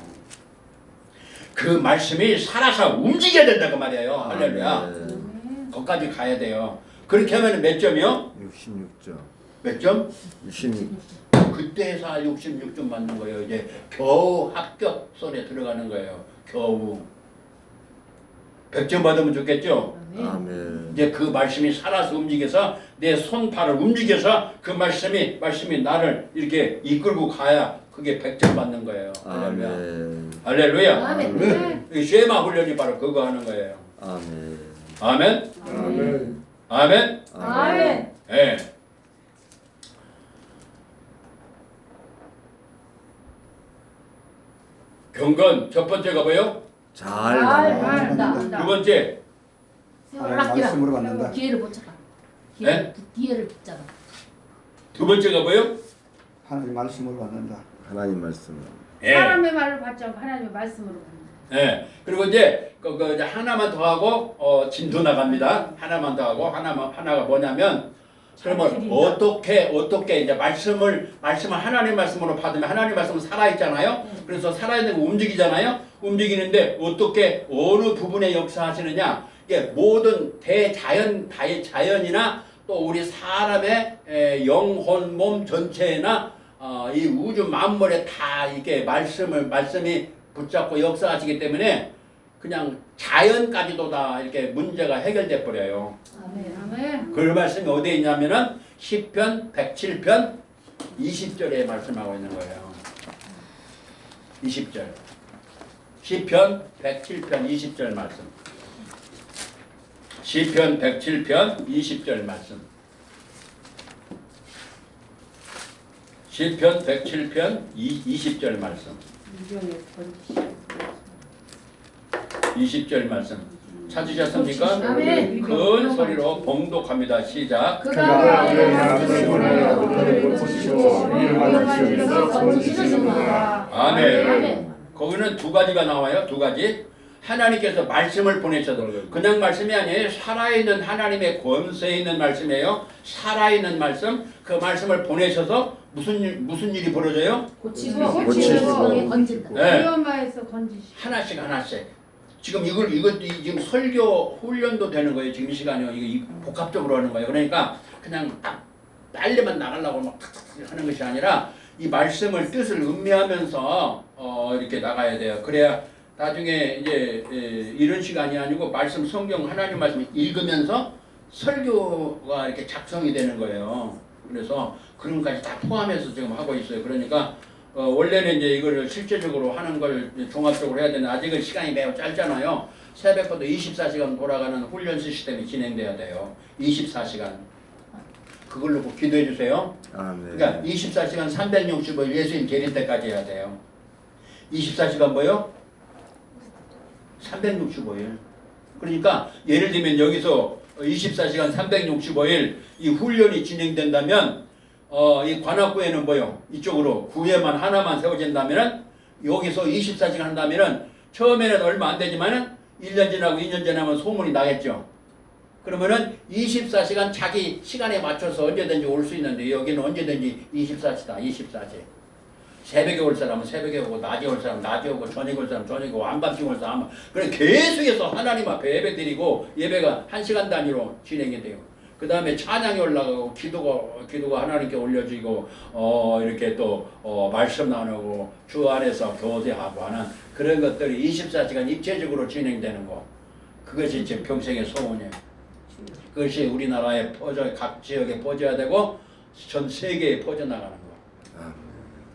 그 말씀이 살아서 움직여야 된다고 말이에요. 할렐루야. 거기까지 가야 돼요. 그렇게 하면 몇 점이요? 66점. 몇 점? 66. 그때 해서 66점 맞는 거예요. 이제 겨우 합격선에 들어가는 거예요. 겨우. 100점 받으면 좋겠죠? 아멘. 이제 그 말씀이 살아서 움직여서 내 손발을 움직여서 그 말씀이 나를 이렇게 이끌고 가야 그게 100점 받는 거예요. 할렐루야. 아멘. 할렐루야. 아멘. 이 쉐마 훈련이 바로 그거 하는 거예요. 아멘. 아멘. 아멘. 아멘. 아멘. 예. 경건 첫 번째가 뭐요? 잘 잘 두 번째. 말씀으로 받는다. 기회를 못 잡아. 네? 기회를 붙잡아. 두 번째가 뭐요? 하나님 말씀으로 받는다. 하나님 말씀. 예. 사람의 말을 받지 않고 하나님의 말씀으로 받는다. 예. 그리고 이제 이제 하나만 더 하고 진도 나갑니다. 하나만 더 하고 하나가 뭐냐면 그러면 어떻게 이제 말씀을 하나님 말씀으로 받으면 하나님 말씀은 살아 있잖아요. 그래서 살아 있는 거 움직이잖아요. 움직이는데 어떻게 어느 부분에 역사하시느냐? 이게 모든 자연이나 또 우리 사람의 영혼 몸 전체나 이 우주 만물에 다 이게 말씀이 붙잡고 역사하시기 때문에 그냥 자연까지도 다 이렇게 문제가 해결돼 버려요. 아멘. 그 말씀이 어디에 있냐면은 시편 107편 20절에 말씀하고 있는 거예요. 20절. 시편 107편 20절 말씀. 시편 107편 20절 말씀. 시편 107편 20절 말씀. 20절 말씀. 찾으셨습니까? 아멘. 큰 소리로 봉독합니다. 시작. 그가 아멘. 거기는 두 가지가 나와요. 두 가지. 하나님께서 말씀을 보내셔도 그냥 말씀이 아니에요. 살아있는 하나님의 권세 있는 말씀이에요. 살아있는 말씀. 그 말씀을 보내셔서 무슨 일이 벌어져요? 고치고 고치시고 건진다. 네. 위험하에서 건지시고. 하나씩. 지금 이것도 지금 설교 훈련도 되는 거예요. 지금 이 시간이요. 이거 복합적으로 하는 거예요. 그러니까 그냥 딱 빨리만 나가려고 막 탁탁 하는 것이 아니라 이 말씀을 뜻을 음미하면서 이렇게 나가야 돼요. 그래야 나중에 이제 이런 시간이 아니고 말씀 성경 하나님 말씀을 읽으면서 설교가 이렇게 작성이 되는 거예요. 그래서 그런 것까지 다 포함해서 지금 하고 있어요. 그러니까 원래는 이제 이거를 실제적으로 하는 걸 종합적으로 해야 되는데 아직은 시간이 매우 짧잖아요. 새벽부터 24시간 돌아가는 훈련 시스템이 진행돼야 돼요. 24시간. 그걸로 꼭 기도해 주세요. 아멘. 그러니까 24시간 365일 예수님 계릴 때까지 해야 돼요. 24시간 뭐요? 365일. 그러니까 예를 들면 여기서 24시간 365일 이 훈련이 진행된다면 이 관악구에는 뭐요? 이쪽으로 구에만 하나만 세워진다면은 여기서 24시간 한다면은 처음에는 얼마 안 되지만은 1년 지나고 2년 지나면 소문이 나겠죠. 그러면은 24시간 자기 시간에 맞춰서 언제든지 올 수 있는데 여기는 언제든지 24시다. 24시. 새벽에 올 사람은 새벽에 오고 낮에 올 사람은 낮에 오고 저녁에 올 사람은 저녁에 오고 안밤중 올 사람은 그래 계속해서 하나님 앞에 예배 드리고 예배가 1시간 단위로 진행이 돼요. 그 다음에 찬양이 올라가고 기도가 하나님께 올려지고 이렇게 또 말씀 나누고 주 안에서 교제하고 하는 그런 것들이 24시간 입체적으로 진행되는 거. 그것이 제 평생의 소원이에요. 그것이 우리나라에 각 지역에 퍼져야 되고 전 세계에 퍼져나가는 거.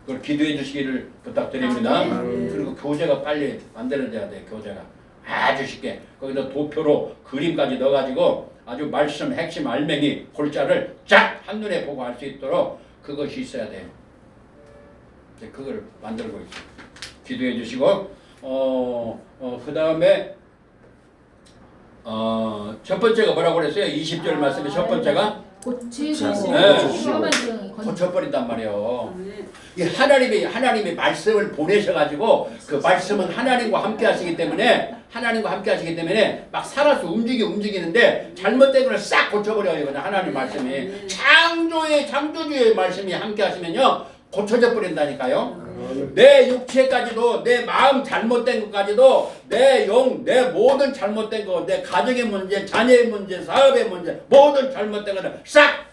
그걸 기도해 주시기를 부탁드립니다. 그리고 교재가 빨리 만들어져야 돼. 교재가 아주 쉽게 거기다 도표로 그림까지 넣어가지고 아주 말씀 핵심 알맹이 골자를 쫙 한눈에 보고 할 수 있도록 그것이 있어야 돼요. 이제 그걸 만들고 있어요. 기도해 주시고 그 다음에 첫 번째가 뭐라고 그랬어요? 20절 말씀의 첫 번째가 고치고 네. 고쳐버린단 말이에요. 이 하나님이 말씀을 보내셔가지고 그 말씀은 하나님과 함께 하시기 때문에 막 살아서 움직이는데 잘못된 걸 싹 고쳐버려요. 그냥 하나님 말씀이 창조주의 말씀이 함께 하시면요 고쳐져 버린다니까요. 내 육체까지도 내 마음 잘못된 것까지도 내 모든 잘못된 거, 내 가정의 문제, 자녀의 문제, 사업의 문제 모든 잘못된 거를 싹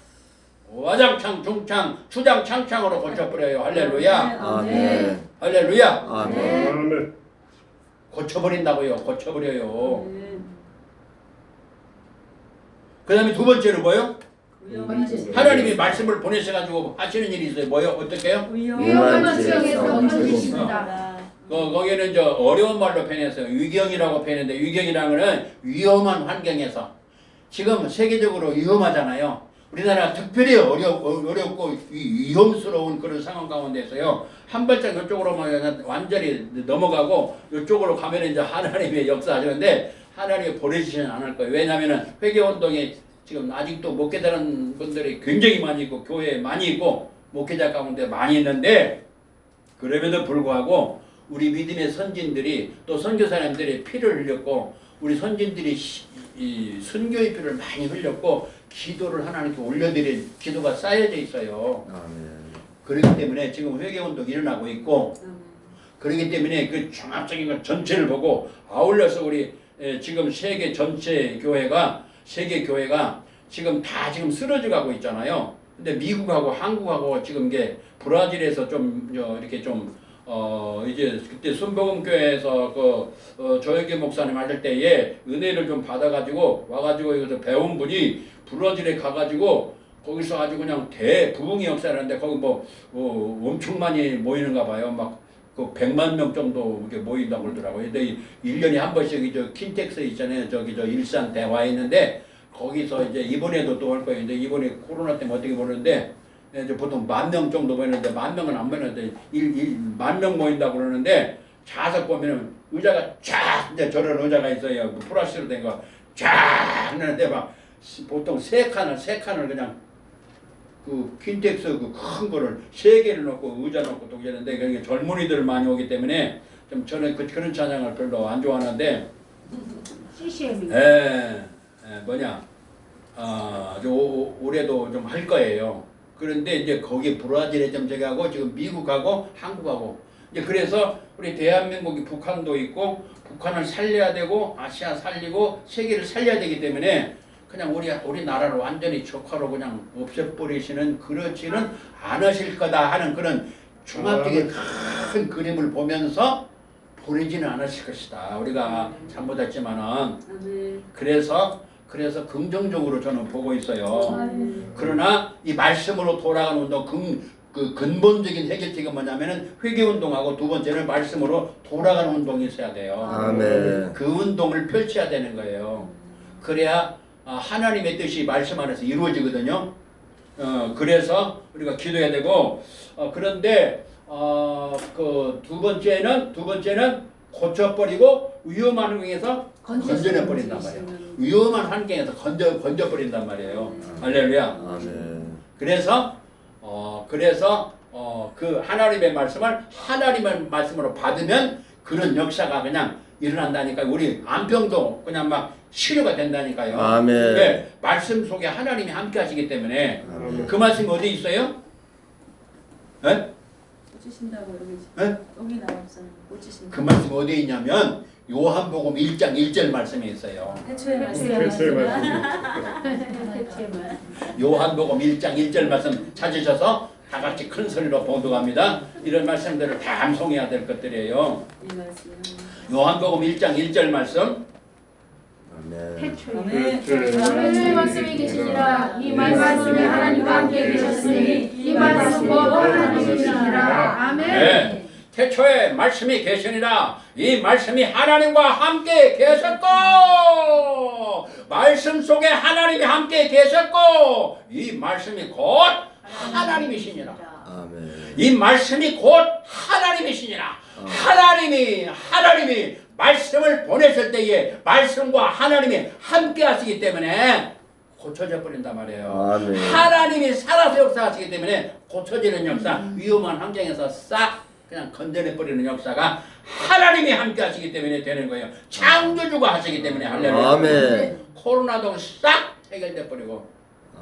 와장창 중창 추장 창창으로 고쳐버려요. 할렐루야. 아멘. 할렐루야. 아멘. 고쳐버린다고요. 고쳐버려요. 그 다음에 두 번째는 뭐요? 하나님이 말씀을 보내셔가지고 하시는 일이 있어요. 뭐요? 어떻게요? 위험한 지역에서 건지십니다. 거기는 저 어려운 말로 표현했어요. 위경이라고 표현했는데 위경이라는 거는 위험한 환경에서 지금 세계적으로 위험하잖아요. 우리나라 특별히 어렵고 위험스러운 그런 상황 가운데서요. 한 발짝 이쪽으로만 완전히 넘어가고 이쪽으로 가면 이제 하나님의 역사하시는데 하나님이 보내주시진 않을 거예요. 왜냐하면 회개운동이 지금 아직도 못 깨달은 분들이 굉장히 많이 있고 교회에 많이 있고 목회자 가운데 많이 있는데 그럼에도 불구하고 우리 믿음의 선진들이 또 선교사님들이 피를 흘렸고 우리 선진들이 이 선교의 피를 많이 흘렸고 기도를 하나님께 올려드린 기도가 쌓여져 있어요. 아멘. 그렇기 때문에 지금 회개운동이 일어나고 있고 그렇기 때문에 그 종합적인 것 전체를 보고 아울러서 우리 지금 세계 교회가 지금 다 지금 쓰러져 가고 있잖아요. 근데 미국하고 한국하고 지금 이게 브라질에서 좀 이렇게 좀 이제 그때 순복음교회에서 조혁기 목사님 하실 때에 은혜를 좀 받아가지고 와가지고 여기서 배운 분이 브라질에 가가지고 거기서 아주 그냥 대부흥의 역사라는데 거기 엄청 많이 모이는가 봐요. 막 그 100만 명 정도 이렇게 모인다고 그러더라고요. 근데 1년에 한 번씩 저 킨텍스 있잖아요. 저기 저 일산 대화에 있는데 거기서 이제 이번에도 또 할 거예요. 근데 이번에 코로나 때문에 어떻게 모르는데 이제 보통 10,000명 정도 모이는데 10,000명은 안 모이는데 10,000명 모인다고 그러는데 좌석 보면은 의자가 쫙 이제 저런 의자가 있어요. 플라스로 된 거 쫙 하는데 막 보통 세 칸을 그냥 그 킨텍스 그 큰 거를 3개를 놓고 의자 놓고 또 그러는데 그게 젊은이들 많이 오기 때문에 좀 저는 그런 찬양을 별로 안 좋아하는데 CCM이. 올해도 좀 할 거예요. 그런데 이제 거기 브라질에 좀 저기 하고 지금 미국하고 한국하고 이제 그래서 우리 대한민국이 북한도 있고 북한을 살려야 되고 아시아 살리고 세계를 살려야 되기 때문에 그냥 우리나라를 완전히 적화로 그냥 없애버리시는 그렇지는 않으실 거다 하는 그런 종합적인 큰 그림을 보면서 보내지는 않으실 것이다. 우리가 잘못했지만은 그래서 긍정적으로 저는 보고 있어요. 그러나 이 말씀으로 돌아가는 운동 그 근본적인 해결책이 뭐냐면은 회개운동하고 두 번째는 말씀으로 돌아가는 운동이 있어야 돼요. 아멘. 그 운동을 펼쳐야 되는 거예요. 그래야 하나님의 뜻이 말씀 안에서 이루어지거든요. 그래서 우리가 기도해야 되고 그런데 그 두 번째는 고쳐버리고 위험한 환경에서 건져내 버린단 말이에요. 위험한 환경에서 건져 버린단 말이에요. 할렐루야. 아멘. 그래서 그 하나님의 말씀을 하나님의 말씀으로 받으면 그런 역사가 그냥 일어난다니까요. 우리 안병도 그냥 막 치료가 된다니까요. 아멘. 네, 말씀 속에 하나님이 함께 하시기 때문에 아멘. 그 말씀이 어디 있어요? 네? 꽂히신다고 네? 여기 나왔어요. 꽂히신다. 그 말씀이 어디에 있냐면 요한복음 1장 1절 말씀에 있어요. 태초의 말씀. 요한복음 1장 1절 말씀 찾으셔서 다 같이 큰 소리로 봉독합니다. 이런 말씀들을 다 암송해야 될 것들이에요. 이 말씀. 요한복음 1장 1절 말씀. 아멘. 하나님의 말씀이 계시니라. 이 말씀이 하나님과 함께 계셨으니 이 말씀 곧 하나님이시니라. 아멘. 네. 태초에 말씀이 계시니라. 이 말씀이 하나님과 함께 계셨고 말씀 속에 하나님이 함께 계셨고 이 말씀이 곧 하나님이시니라. 아멘. 이 말씀이 곧 하나님이시니라. 하나님이 말씀을 보냈을 때에 말씀과 하나님이 함께 하시기 때문에 고쳐져 버린단 말이에요. 아멘. 하나님이 살아서 역사하시기 때문에 고쳐지는 역사, 위험한 환경에서 싹 그냥 건져내 버리는 역사가 하나님이 함께 하시기 때문에 되는 거예요. 창조주가 하시기 때문에. 할렐루야. 아멘. 코로나도 싹 해결돼 버리고.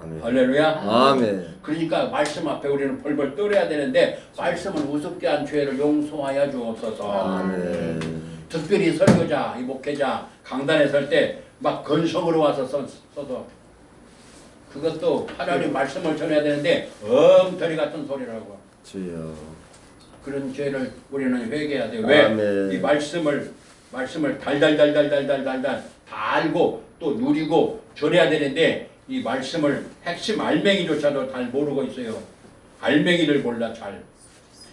아멘. 할렐루야. 아멘. 그러니까 말씀 앞에 우리는 벌벌 떨어야 되는데 말씀은 우습게 한 죄를 용서하여 주옵소서. 아멘. 특별히 설교자, 이 목회자 강단에 설 때 막 건성으로 와서 써도 그것도 하나님 말씀을 전해야 되는데 엉터리 같은 소리라고. 주여. 그런 죄를 우리는 회개해야 돼요. 왜? 아멘. 이 말씀을 달달달달달달달달 다 알고 또 누리고 전해야 되는데 이 말씀을 핵심 알맹이조차도 잘 모르고 있어요. 알맹이를 몰라 잘.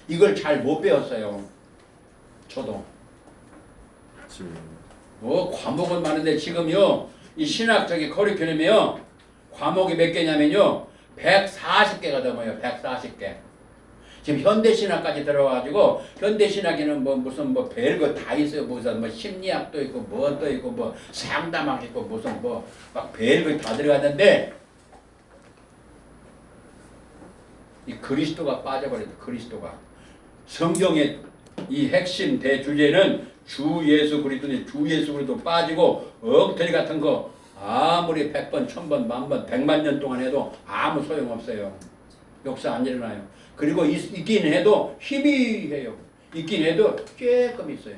이걸 잘 못 배웠어요. 저도. 주여. 과목은 많은데 지금요 이 신학적인 커리큘럼이요 과목이 몇 개냐면요 140개가 넘어요. 140개. 지금 현대신학까지 들어와가지고 현대신학에는 뭐 무슨 뭐 별거 다 있어요. 무슨 뭐 심리학도 있고 뭐도 있고 뭐 상담학 있고 무슨 뭐 막 별거 다 들어갔는데 이 그리스도가 빠져버렸다. 그리스도가 성경의 이 핵심 대주제는 주 예수 그리스도니 주 예수 그리스도 빠지고 엉터리 같은 거 아무리 100번, 1000번, 10,000번, 100만 년 동안 해도 아무 소용없어요. 역사 안 일어나요. 그리고 있긴 해도 희미해요. 있긴 해도 조금 있어요.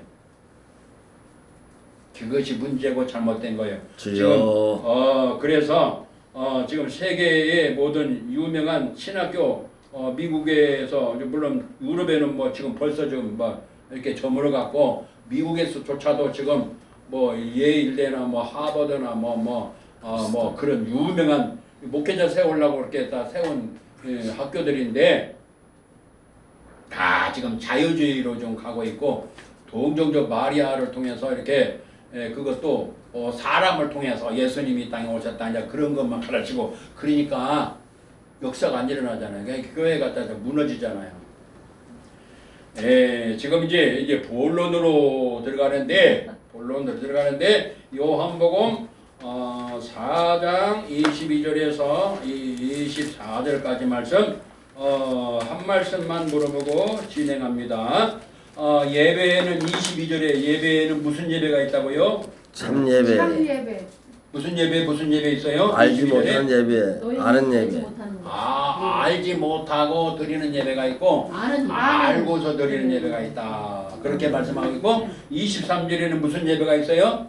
그것이 문제고 잘못된 거예요. 주여. 지금 그래서 지금 세계의 모든 유명한 신학교 미국에서 물론 유럽에는 뭐 지금 벌써 좀 뭐 이렇게 저물어 갖고 미국에서조차도 지금 뭐 예일대나 뭐 하버드나 뭐 그런 유명한 목회자 세우려고 그렇게 다 세운 학교들인데 다 지금 자유주의로 좀 가고 있고 동정적 마리아를 통해서 이렇게 그것도 사람을 통해서 예수님이 이 땅에 오셨다 이제 그런 것만 가르치고 그러니까 역사가 안 일어나잖아요. 그러니까 교회 갖다 무너지잖아요. 지금 이제 본론으로 들어가는데 요한복음 4장 22절에서 24절까지 말씀 한 말씀만 물어보고 진행합니다. 예배에는 22절에 예배에는 무슨 예배가 있다고요? 참 예배. 참예배. 무슨 예배 있어요? 알지 22절에? 못한 예배. 아는 예배. 알지 못하고 드리는 예배가 있고 알고서 드리는 예배가 있다. 그렇게 말씀하고 있고 23절에는 무슨 예배가 있어요?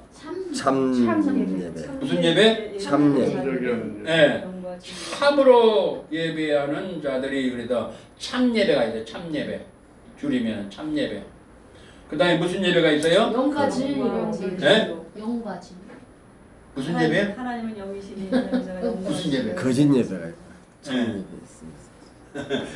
참 예배. 무슨 예배? 참 예배. 네. 참으로 예배하는 자들이 그래도 참 예배가 있어요. 참 예배. 줄이면 참 예배. 그 다음에 무슨 예배가 있어요? 영가지. 네? 영가지. 무슨 예배? 하나님은 영이시니 무슨 예배? 거짓 예배가 있다. 참 네. 예배 있습니다.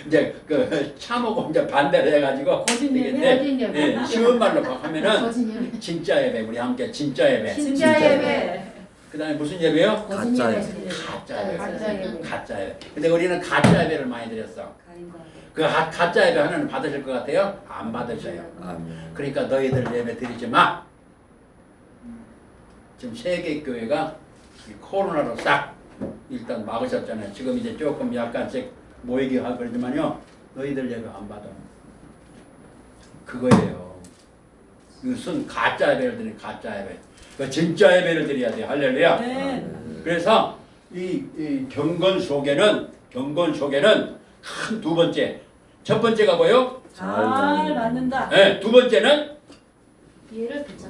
이제 그 참하고 이제 반대를 해가지고 거짓 예배? 거짓 예배. 쉬운 말로 하면은 거짓 예배. 진짜 예배. 우리 함께 진짜 예배. 진짜 예배. 그 다음에 무슨 예배요? 거짓 가짜 예배. 예배. 가짜 예배. 가짜 예배. 가짜 예배. 근데 우리는 가짜 예배를 많이 드렸어. 그 가짜 예배 하나는 받으실 것 같아요? 안 받으셔요. 아멘. 그러니까 너희들 예배 드리지 마. 지금 세계 교회가 이 코로나로 싹 일단 막으셨잖아요. 지금 이제 조금 약간씩 모이게 하고 그러지만요. 너희들 예배 안 받아. 그거예요. 이것은 가짜 예배를 드리는 가짜 예배. 그 진짜 예배를 드려야 돼. 할렐루야. 네. 그래서 이 경건 속에는 큰 두 번째. 첫 번째가 뭐요? 잘 맞는다. 네, 두 번째는 예를 듣자.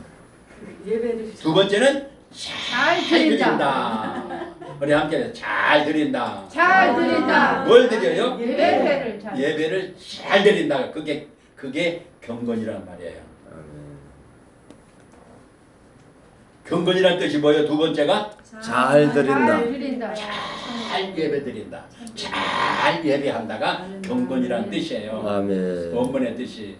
예배를 두 번째는 잘 잘 드린다. 드린다. 우리 함께 잘 드린다. 잘 드린다. 뭘 드려요? 예배를 잘. 예배를 잘 드린다. 그게 경건이란 말이에요. 경건이란 뜻이 뭐예요? 두 번째가 잘 드린다. 잘 드린다. 잘 예배 드린다. 잘 예배한다가 경건이란 뜻이에요. 아멘. 원문의 뜻이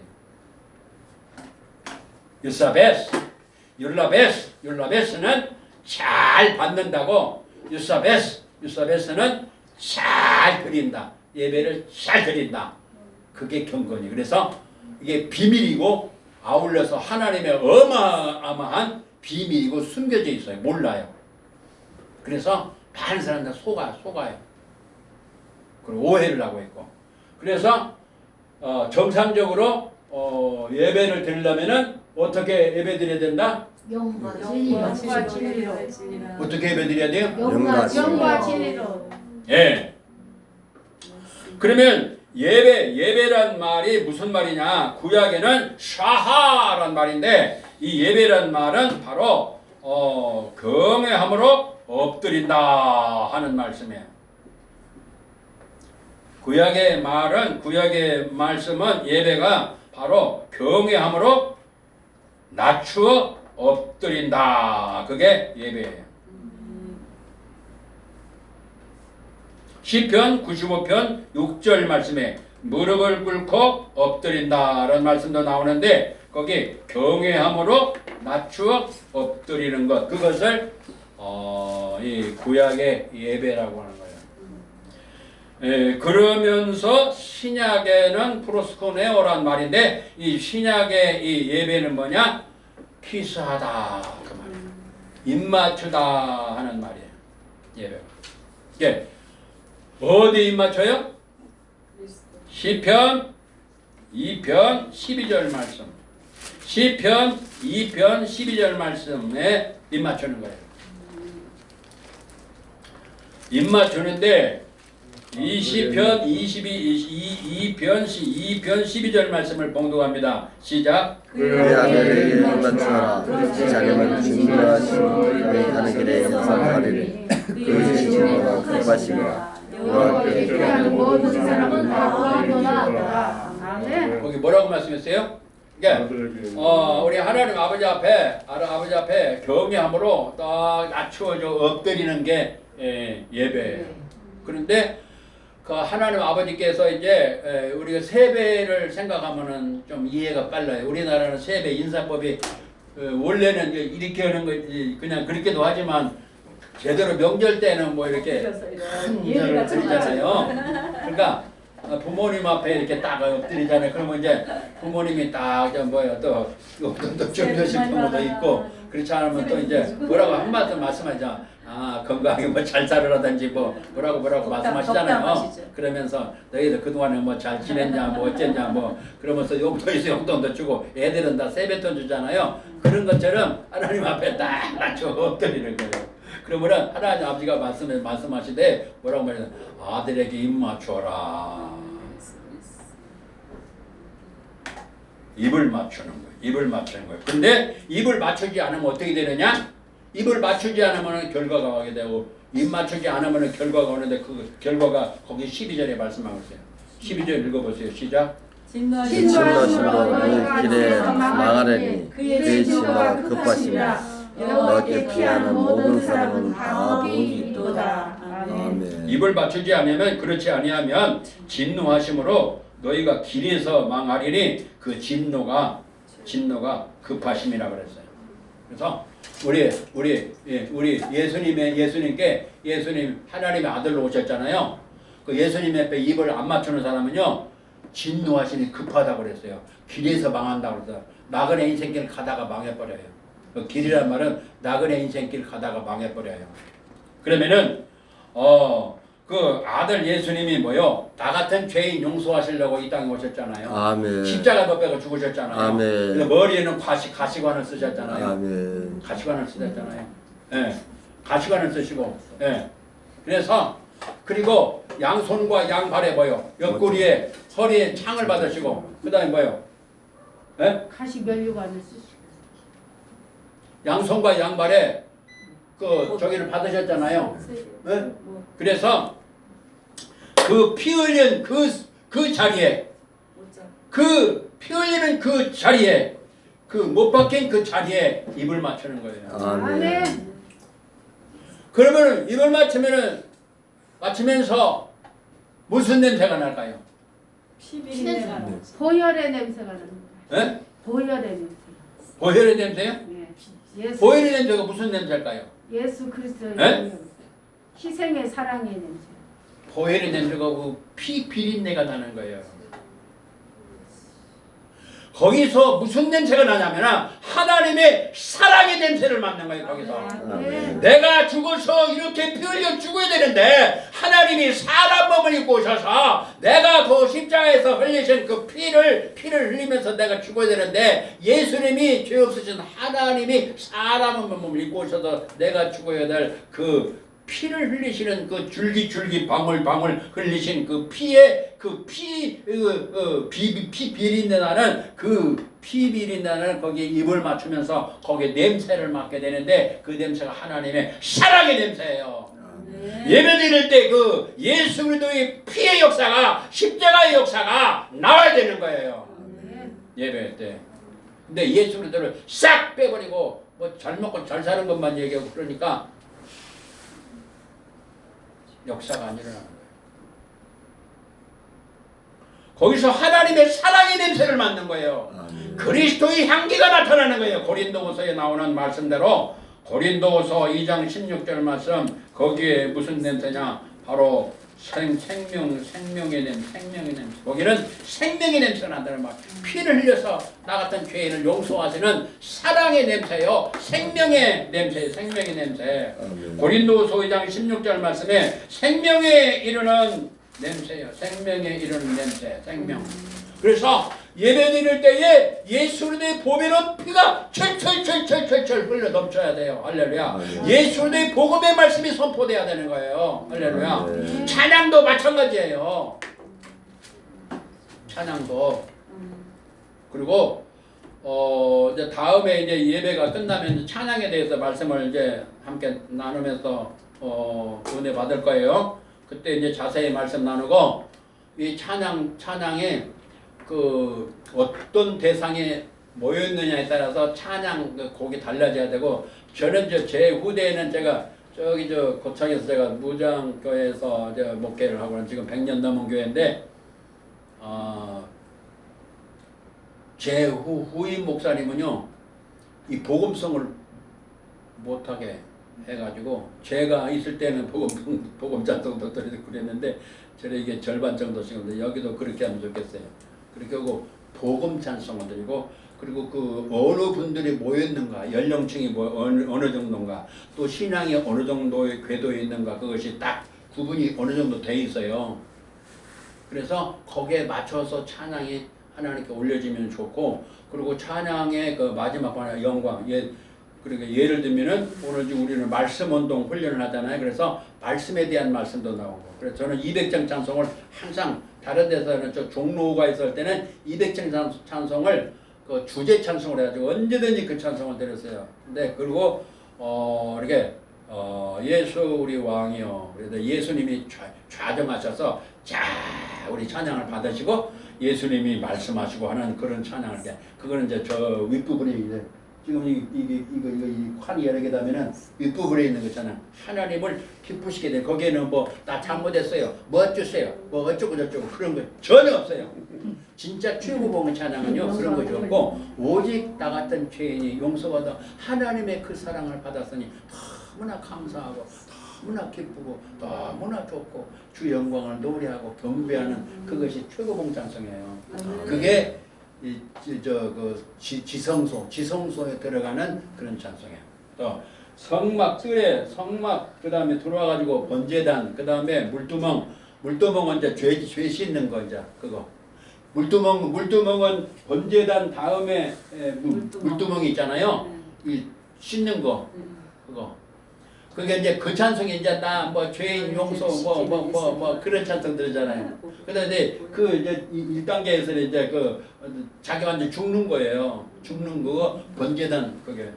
율라베스는 잘 받는다고, 유사베스는 잘 드린다. 예배를 잘 드린다. 그게 경건이. 그래서 이게 비밀이고 아울러서 하나님의 어마어마한 비밀이고 숨겨져 있어요. 몰라요. 그래서 많은 사람들 속아요. 그리고 오해를 하고 있고. 그래서 정상적으로 예배를 드리려면은 어떻게 예배 드려야 된다? 영과 영과 진리로. 진리로. 어떻게 예배 드려야 돼요? 영과 영과 진리로. 진리로. 예. 그러면 예배란 말이 무슨 말이냐? 구약에는 샤하란 말인데 이 예배란 말은 바로 경외함으로 엎드린다 하는 말씀이에요. 구약의 말씀은 예배가 바로 경외함으로 낮추어 엎드린다. 그게 예배예요. 시편 95편 6절 말씀에 무릎을 꿇고 엎드린다라는 말씀도 나오는데 거기 경외함으로 낮추어 엎드리는 것, 그것을 이 구약의 예배라고 하는 거예요. 그러면서 신약에는 프로스코네오란 말인데 이 신약의 이 예배는 뭐냐? 키스하다 그 말이에요. 입맞추다 하는 말이에요. 예배가. 예. 어디 입맞춰요? 시편 2편 12절 말씀. 시편 2편 12절 말씀에 입맞추는 거예요. 입맞추는데 이 시편 2편 12절 말씀을 봉독합니다. 시작. 그의 아들에게 입맞추어라. 자녀는 진노하시고 그의 가는 길에 영상하리니 그의 진노가 급하시니라. 여호와께 그냥 모든 사람은 다 구하노라. 아멘. 거기 뭐라고 말씀했어요? 그러니까 우리 하나님 아버지 앞에 경외함으로 딱 낮추어져 엎드리는 게 예배예요. 그런데 그 하나님 아버지께서 이제 우리가 세배를 생각하면은 좀 이해가 빨라요. 우리나라는 세배 인사법이 원래는 이렇게 하는 거지 그냥 그렇게도 하지만 제대로 명절 때는 뭐 이렇게 큰 예배를 드리잖아요. 그러니까 부모님 앞에 이렇게 딱 엎드리잖아요. 그러면 이제 부모님이 딱 또 준비하실 경우도 있고 그렇지 않으면 또 이제 뭐라고 한 말씀 말씀하자. 건강하게 뭐 잘 살으라든지 뭐라고 말씀하시잖아요. 그러면서 너희들 그동안에 뭐 잘 지냈냐 뭐 어쨌냐 뭐 그러면서 용돈도 주고 애들은 다 세뱃돈 주잖아요. 그런 것처럼 하나님 앞에 딱 낮춰 엎드리는 거예요. 그러면은 하나님 아버지가 말씀하시되 뭐라고 말해요? 아들에게 입 맞춰라. 입을 맞추는 거예요. 근데 입을 맞추지 않으면 어떻게 되느냐? 입을 맞추지 않으면 결과가 오게 되고 입 맞추지 않으면 결과가 오는데 그 결과가 거기 12절에 말씀하고 있어요. 12절 읽어보세요. 시작. 진노하신 그 길에 망하려니 그의 진노가 급하시니라. 여호와께 피하는 모든 사람은 다 복이 있도다. 아멘. 입을 맞추지 않으면 그렇지 아니하면 진노하심으로 너희가 길에서 망하리니 그 진노가 급하심이라 그랬어요. 그래서 우리 예수님께 하나님의 아들로 오셨잖아요. 그 예수님 앞에 입을 안 맞추는 사람은요 진노하시니 급하다고 그랬어요. 길에서 망한다고 그래서 나그네 인생길 가다가 망해버려요. 그 길이란 말은 나그네 인생길 가다가 망해버려요. 그러면은 그 아들 예수님이 뭐요? 나 같은 죄인 용서하시려고 이 땅에 오셨잖아요. 아멘. 십자가 못 빼고 죽으셨잖아요. 아멘. 그래서 머리에는 가시관을 쓰셨잖아요. 아멘. 가시관을 쓰셨잖아요. 예, 가시관을 쓰시고, 예. 그래서 그리고 양손과 양발에 뭐요? 옆구리에 허리에 창을 받으시고, 그다음에 뭐요? 예? 가시 면류관을 쓰시고. 양손과 양발에 그 저기를 받으셨잖아요. 예? 그래서 그 피 흘린 그 자리에, 그 피 흘리는 그 자리에, 그 못 박힌 그 자리에 입을 맞추는 거예요. 아멘. 그러면 입을 맞추면서 무슨 냄새가 날까요? 피비린내가 보혈의 냄새가 납니다. 예? 보혈의 냄새. 보혈의 냄새요? 예. 예수, 보혈의 냄새가 무슨 냄새일까요? 예수 그리스도의 예? 능력, 희생의 사랑의 냄새. 보혈의 냄새가 그 피 비린내가 나는 거예요. 거기서 무슨 냄새가 나냐면 하나님의 사랑의 냄새를 맡는 거예요. 거기서 아멘. 내가 죽어서 이렇게 피 흘려 죽어야 되는데 하나님이 사람 몸을 입고 오셔서 내가 그 십자가에서 흘리신 그 피를 흘리면서 내가 죽어야 되는데 예수님이 죄 없으신 하나님이 사람 몸을 입고 오셔서 내가 죽어야 될 그 피를 흘리시는 그 줄기 방울 흘리신 그 피의 그 피 비린내 나는 그 피 비린내 나는 거기에 입을 맞추면서 거기에 냄새를 맡게 되는데 그 냄새가 하나님의 사랑의 냄새예요. 예배드릴 때 그 예수 그리스도의 피의 역사가 십자가의 역사가 나와야 되는 거예요. 예배 때. 근데 예수 그리스도를 싹 빼버리고 뭐 잘 먹고 잘 사는 것만 얘기하고 그러니까 역사가 안 일어나는 거예요. 거기서 하나님의 사랑의 냄새를 맡는 거예요. 그리스도의 향기가 나타나는 거예요. 고린도후서에 나오는 말씀대로 고린도후서 2장 16절 말씀 거기에 무슨 냄새냐? 바로 생명의 냄새. 거기는 생명의 냄새가 난다는 말. 피를 흘려서 나 같은 죄인을 용서하시는 사랑의 냄새요. 생명의 냄새. 고린도후서 2장 16절 말씀에 생명에 이르는 냄새요. 생명에 이르는 냄새. 생명. 그래서 예배드릴 때에 예수 그리스도의 보배로운 피가 철철 흘러 넘쳐야 돼요. 할렐루야. 예수 그리스도의 복음의 말씀이 선포돼야 되는 거예요. 할렐루야. 찬양도 마찬가지예요. 찬양도. 그리고 이제 다음에 이제 예배가 끝나면 이제 찬양에 대해서 말씀을 이제 함께 나누면서 은혜 받을 거예요. 그때 이제 자세히 말씀 나누고 이 찬양에 그 어떤 대상에 모였느냐에 따라서 찬양 그 곡이 달라져야 되고 저는 제 후대에는 제가 저기 고창에서 제가 무장교회에서 목회를 하고 지금 100년 넘은 교회인데 제 후임 목사님은요 이 복음성을 못하게 해가지고 제가 있을 때는 복음 찬송도 드리고 그랬는데 저는 이게 절반 정도씩인데 여기도 그렇게 하면 좋겠어요. 그렇게 하고 복음 찬송을 드리고 그리고 그 어느 분들이 모였는가 연령층이 어느 정도인가 또 신앙이 어느 정도의 궤도에 있는가 그것이 딱 구분이 어느 정도 돼 있어요. 그래서 거기에 맞춰서 찬양이 하나님께 올려지면 좋고 그리고 찬양의 그 마지막 번호 영광 그러니까 예를 들면은 오늘 지금 우리는 말씀 운동 훈련을 하잖아요. 그래서 말씀에 대한 말씀도 나오고 그래서 저는 200장 찬송을 항상 다른 데서는 저 종로가 있을 때는 200장 찬송을 그 주제 찬송을 해가지고 언제든지 그 찬송을 드렸어요. 근데 그리고 이렇게 예수 우리 왕이요. 그래서 예수님이 좌정하셔서 자 우리 찬양을 받으시고 예수님이 말씀하시고 하는 그런 찬양을 때 그거는 이제 저 윗부분에 이제 지금 이 칸이 여러 개다면은 윗부분에 있는 거잖아. 하나님을 기쁘시게 돼. 거기에는 뭐 나 잘못했어요. 뭐 어쩌세요. 뭐 어쩌고 저쩌고 그런 거 전혀 없어요. 진짜 최고봉의 찬양은요 그런 것이 없고 오직 나 같은 죄인이 용서받아 하나님의 그 사랑을 받았으니 너무나 감사하고 너무나 기쁘고 너무나 좋고 주 영광을 노래하고 경배하는 그것이 최고봉 찬송이에요. 그게 지성소에 들어가는 그런 찬송이에요. 또 성막 그다음에 들어와가지고 번제단 그다음에 물두멍은 이제 죄 씻는 거 이제 그거. 물두멍은 번제단 다음에 물두멍이 있잖아요. 이 씻는 거 그거. 그게 이제 그 찬송이 이제 다 뭐 죄인 용서 뭐 그런 찬송 들으잖아요. 그런데 그 이제 1단계에서는 이제 그 자기가 이제 죽는 거예요. 죽는 거 번제단 그게.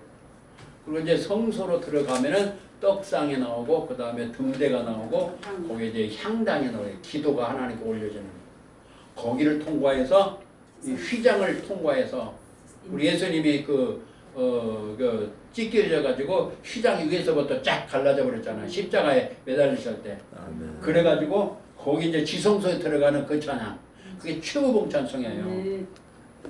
그리고 이제 성소로 들어가면은 떡상이 나오고 그 다음에 등대가 나오고 거기에 이제 향단이 나와요. 기도가 하나님께 올려지는 거. 거기를 통과해서 이 휘장을 통과해서 우리 예수님이 그 찢겨져 가지고 휘장 위에서부터 쫙 갈라져 버렸잖아요. 십자가에 매달리실 때. 아멘. 그래가지고 거기 이제 지성소에 들어가는 그 찬양. 그게 최고봉 찬송이에요.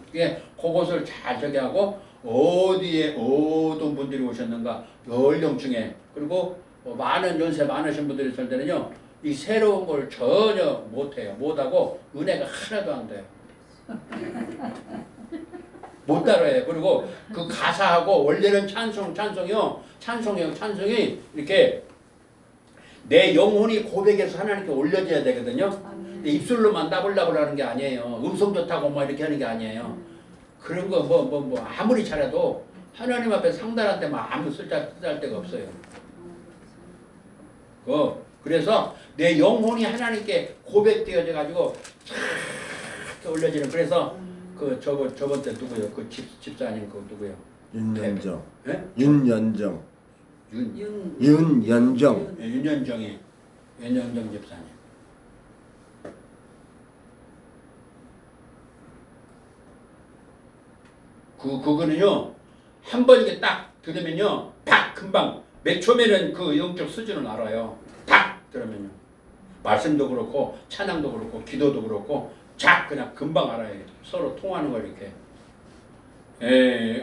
그게 그것을 잘 저기 하고 어디에 어떤 분들이 오셨는가 연령층에 그리고 많은 연세 많으신 분들이 있을 때는요 이 새로운 걸 전혀 못해요. 못하고 은혜가 하나도 안 돼요. 못 따라해요. 그리고 그 가사하고 원래는 찬송이 이렇게 내 영혼이 고백해서 하나님께 올려져야 되거든요. 근데 입술로만 나불나불 하는 게 아니에요. 음성 좋다고 뭐 이렇게 하는 게 아니에요. 그런 거 뭐 아무리 잘해도 하나님 앞에 상달할 때만 아무 쓸데할 데가 없어요. 그래서 내 영혼이 하나님께 고백되어져 가지고 쫙 올려지는. 그래서 그 저번 때 누구요? 그 집사님 그 누구요? 윤연정. 예? 윤연정. 윤연정. 윤연정 집사님. 그거는요 한 번 이게 딱 들으면요 딱 금방 몇 초면은 그 영적 수준을 알아요. 딱 들으면요 말씀도 그렇고 찬양도 그렇고 기도도 그렇고 쫙 그냥 금방 알아요. 서로 통하는 걸 이렇게.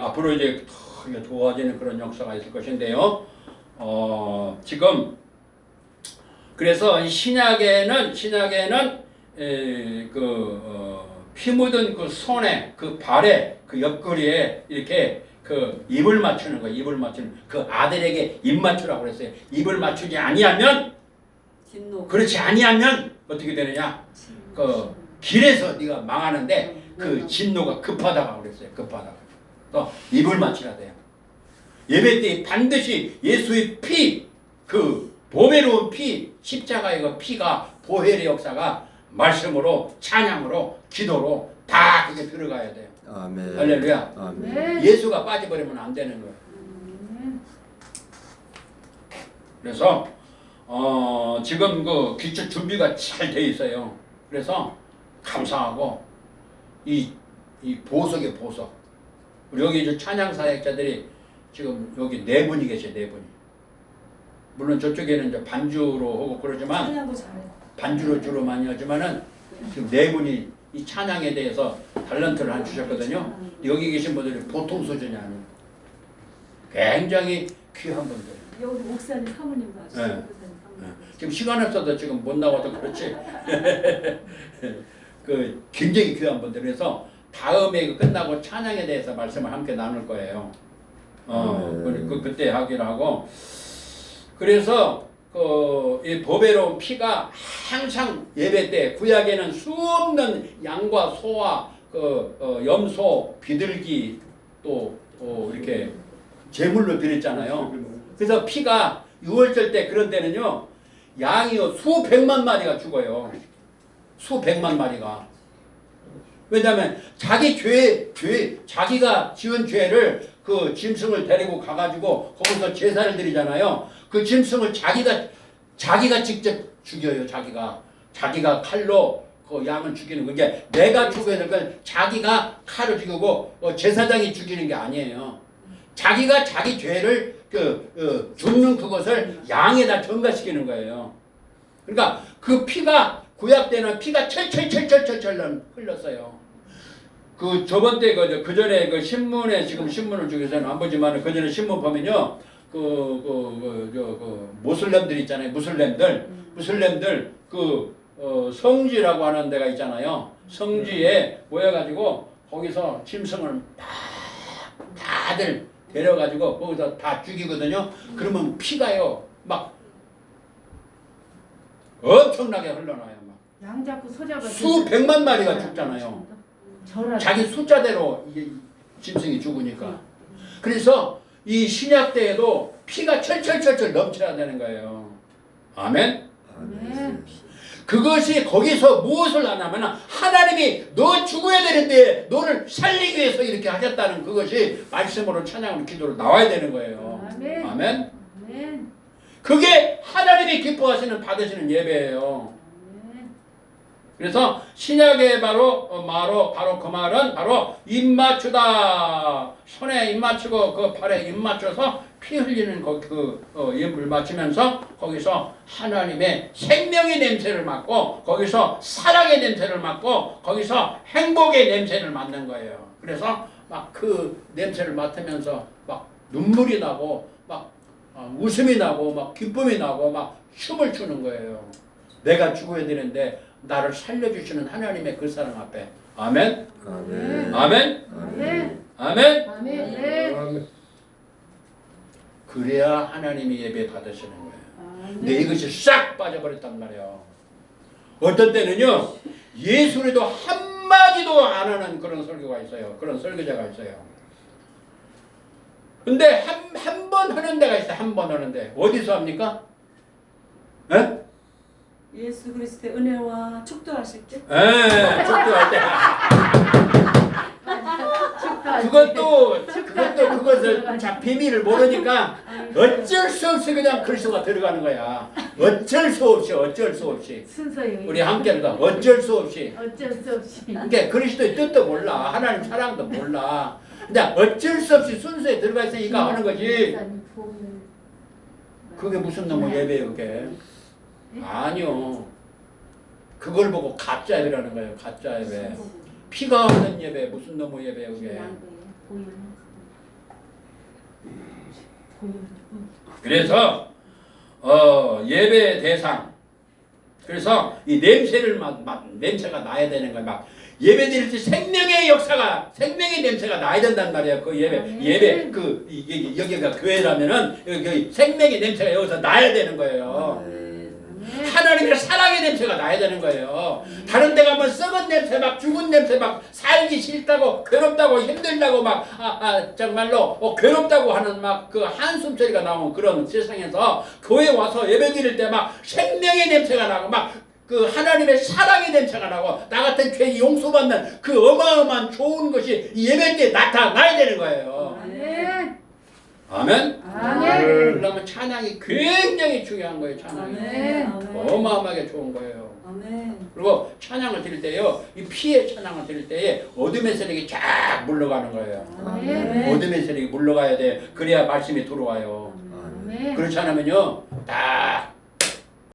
앞으로 이제 더 좋아지는 그런 역사가 있을 것인데요. 지금 그래서 이 신약에는 피 묻은 그 손에 그 발에 그 옆구리에 이렇게 그 입을 맞추는 거, 입을 맞추는 그 아들에게 입 맞추라고 그랬어요. 입을 맞추지 아니하면 그렇지 아니하면 어떻게 되느냐? 그 길에서 네가 망하는데 그 진노가 급하다고 그랬어요. 급하다고. 또 입을 맞춰야 돼요. 예배 때 반드시 예수의 피, 그 보배로운 피, 십자가의 그 피가 보혈의 역사가 말씀으로 찬양으로 기도로 다 그게 들어가야 돼요. 아멘. 할렐루야. 아멘. 예수가 빠져버리면 안 되는 거예요. 그래서 지금 그 기초 준비가 잘 돼 있어요. 그래서 감사하고 이 보석의 보석. 우리 여기 이제 찬양 사역자들이 지금 여기 4분이 계세요. 4분이. 물론 저쪽에는 이제 반주로 하고 그러지만 찬양도 잘해. 반주로 주로 많이 하지만은 지금 4분이 이 찬양에 대해서 탤런트를 한 주셨거든요. 여기 계신 분들이 보통 수준이 아니에요. 굉장히 귀한 분들. 여기 목사님 사모님도 하시죠. 네. 지금 시간 없어서 지금 못 나와도 그렇지. 그 굉장히 귀한 분들. 그래서 다음에 그 끝나고 찬양에 대해서 말씀을 함께 나눌 거예요. 그때 하기로 하고. 그래서 이 보배로운 피가 항상 예배 때 구약에는 수없는 양과 소와 염소, 비둘기 또 이렇게 제물로 드렸잖아요. 그래서 피가 6월절 때 그런 때는요 양이요 수백만 마리가 죽어요. 수백만 마리가. 왜냐하면 자기가 지은 죄를 그 짐승을 데리고 가가지고 거기서 제사를 드리잖아요. 그 짐승을 자기가 직접 죽여요. 자기가 칼로 그 양을 죽이는 거. 이게 내가 죽여야 될 건 자기가 칼을 죽이고 제사장이 죽이는 게 아니에요. 자기가 자기 죄를 죽는 그것을 양에다 전가시키는 거예요. 그러니까 그 피가 구약 때는 피가 철철 흘렀어요. 그 저번 때 그 전에 그 신문에 지금 신문을 중에서는 안 보지만 그 전에 신문 보면요 모슬렘들 있잖아요. 무슬렘들 성지라고 하는 데가 있잖아요. 성지에 모여가지고 거기서 짐승을 다들 데려가지고 거기서 다 죽이거든요. 그러면 피가요 막 엄청나게 흘러나와요. 막 양 잡고 소잡아. 수백만 마리가 죽잖아요. 절하. 자기 숫자대로 이게 짐승이 죽으니까. 그래서 이 신약 때에도 피가 철철철철 넘쳐야 되는 거예요. 아멘. 네. 그것이 거기서 무엇을 하냐면 하나님이 너 죽어야 되는데 너를 살리기 위해서 이렇게 하셨다는 그것이 말씀으로 찬양으로 기도로 나와야 되는 거예요. 아멘. 아멘. 아멘. 그게 하나님이 기뻐하시는 받으시는 예배예요. 아멘. 그래서 신약의 바로 그 말은 바로 입맞추다. 손에 입맞추고 그 팔에 입맞춰서 피 흘리는 입을 맞추면서 거기서 하나님의 생명의 냄새를 맡고 거기서 사랑의 냄새를 맡고 거기서 행복의 냄새를 맡는 거예요. 그래서 막 그 냄새를 맡으면서 막 눈물이 나고 막 웃음이 나고 막 기쁨이 나고 막 춤을 추는 거예요. 내가 죽어야 되는데 나를 살려주시는 하나님의 그 사랑 앞에. 아멘. 아멘. 아멘. 아멘. 아멘. 아멘. 그래야 하나님이 예배 받으시는 거예요. 아멘. 근데 이것이 싹 빠져버렸단 말이에요. 어떤 때는요 예술에도 한마디도 안 하는 그런 설교가 있어요. 그런 설교자가 있어요. 근데 한 번 하는 데가 있어요. 한 번 하는데 어디서 합니까? 에? 예수 그리스도의 은혜와 축도하실 때. 축도할 때. 그것을 자 비밀을 모르니까 어쩔 수 없이 그냥 그리스도가 들어가는 거야. 어쩔 수 없이. 순서예요. 우리 함께 하다 어쩔 수 없이. 어쩔 수 없이. 그러니까 그리스도의 뜻도 몰라. 하나님 사랑도 몰라. 근데 어쩔 수 없이 순서에 들어가 있으니까 하는 거지. 그게 무슨 놈의 예배예요, 그게? 아니요. 그걸 보고 가짜 예배라는 거예요. 가짜 예배. 피가 없는 예배, 무슨 놈의 예배예요, 그게? 그래서 예배의 대상. 그래서 이 냄새를 냄새가 나야 되는 거예요. 막 예배 드릴 때 생명의 냄새가 나야 된단 말이에요. 그 예배 여기가 교회라면은 여기 생명의 냄새가 여기서 나야 되는 거예요. 하나님의 사랑의 냄새가 나야 되는 거예요. 다른 데 가면 썩은 냄새 막 죽은 냄새 막 살기 싫다고 괴롭다고 힘들다고 막 정말로 괴롭다고 하는 막 그 한숨 소리가 나오는 그런 세상에서 교회 와서 예배 드릴 때 막 생명의 냄새가 나고 막 그 하나님의 사랑의 냄새가 나고 나 같은 죄 용서받는 그 어마어마한 좋은 것이 예배 때 나타나야 되는 거예요. 아멘. 아멘. 아멘. 그러면 찬양이 굉장히 중요한 거예요. 찬양이 어마어마하게 좋은 거예요. 아멘. 그리고 찬양을 드릴 때요, 이 피의 찬양을 드릴 때에 어둠의 세력이 쫙 물러가는 거예요. 아멘. 어둠의 세력이 물러가야 돼. 그래야 말씀이 들어와요. 아멘. 그렇지 않으면요, 딱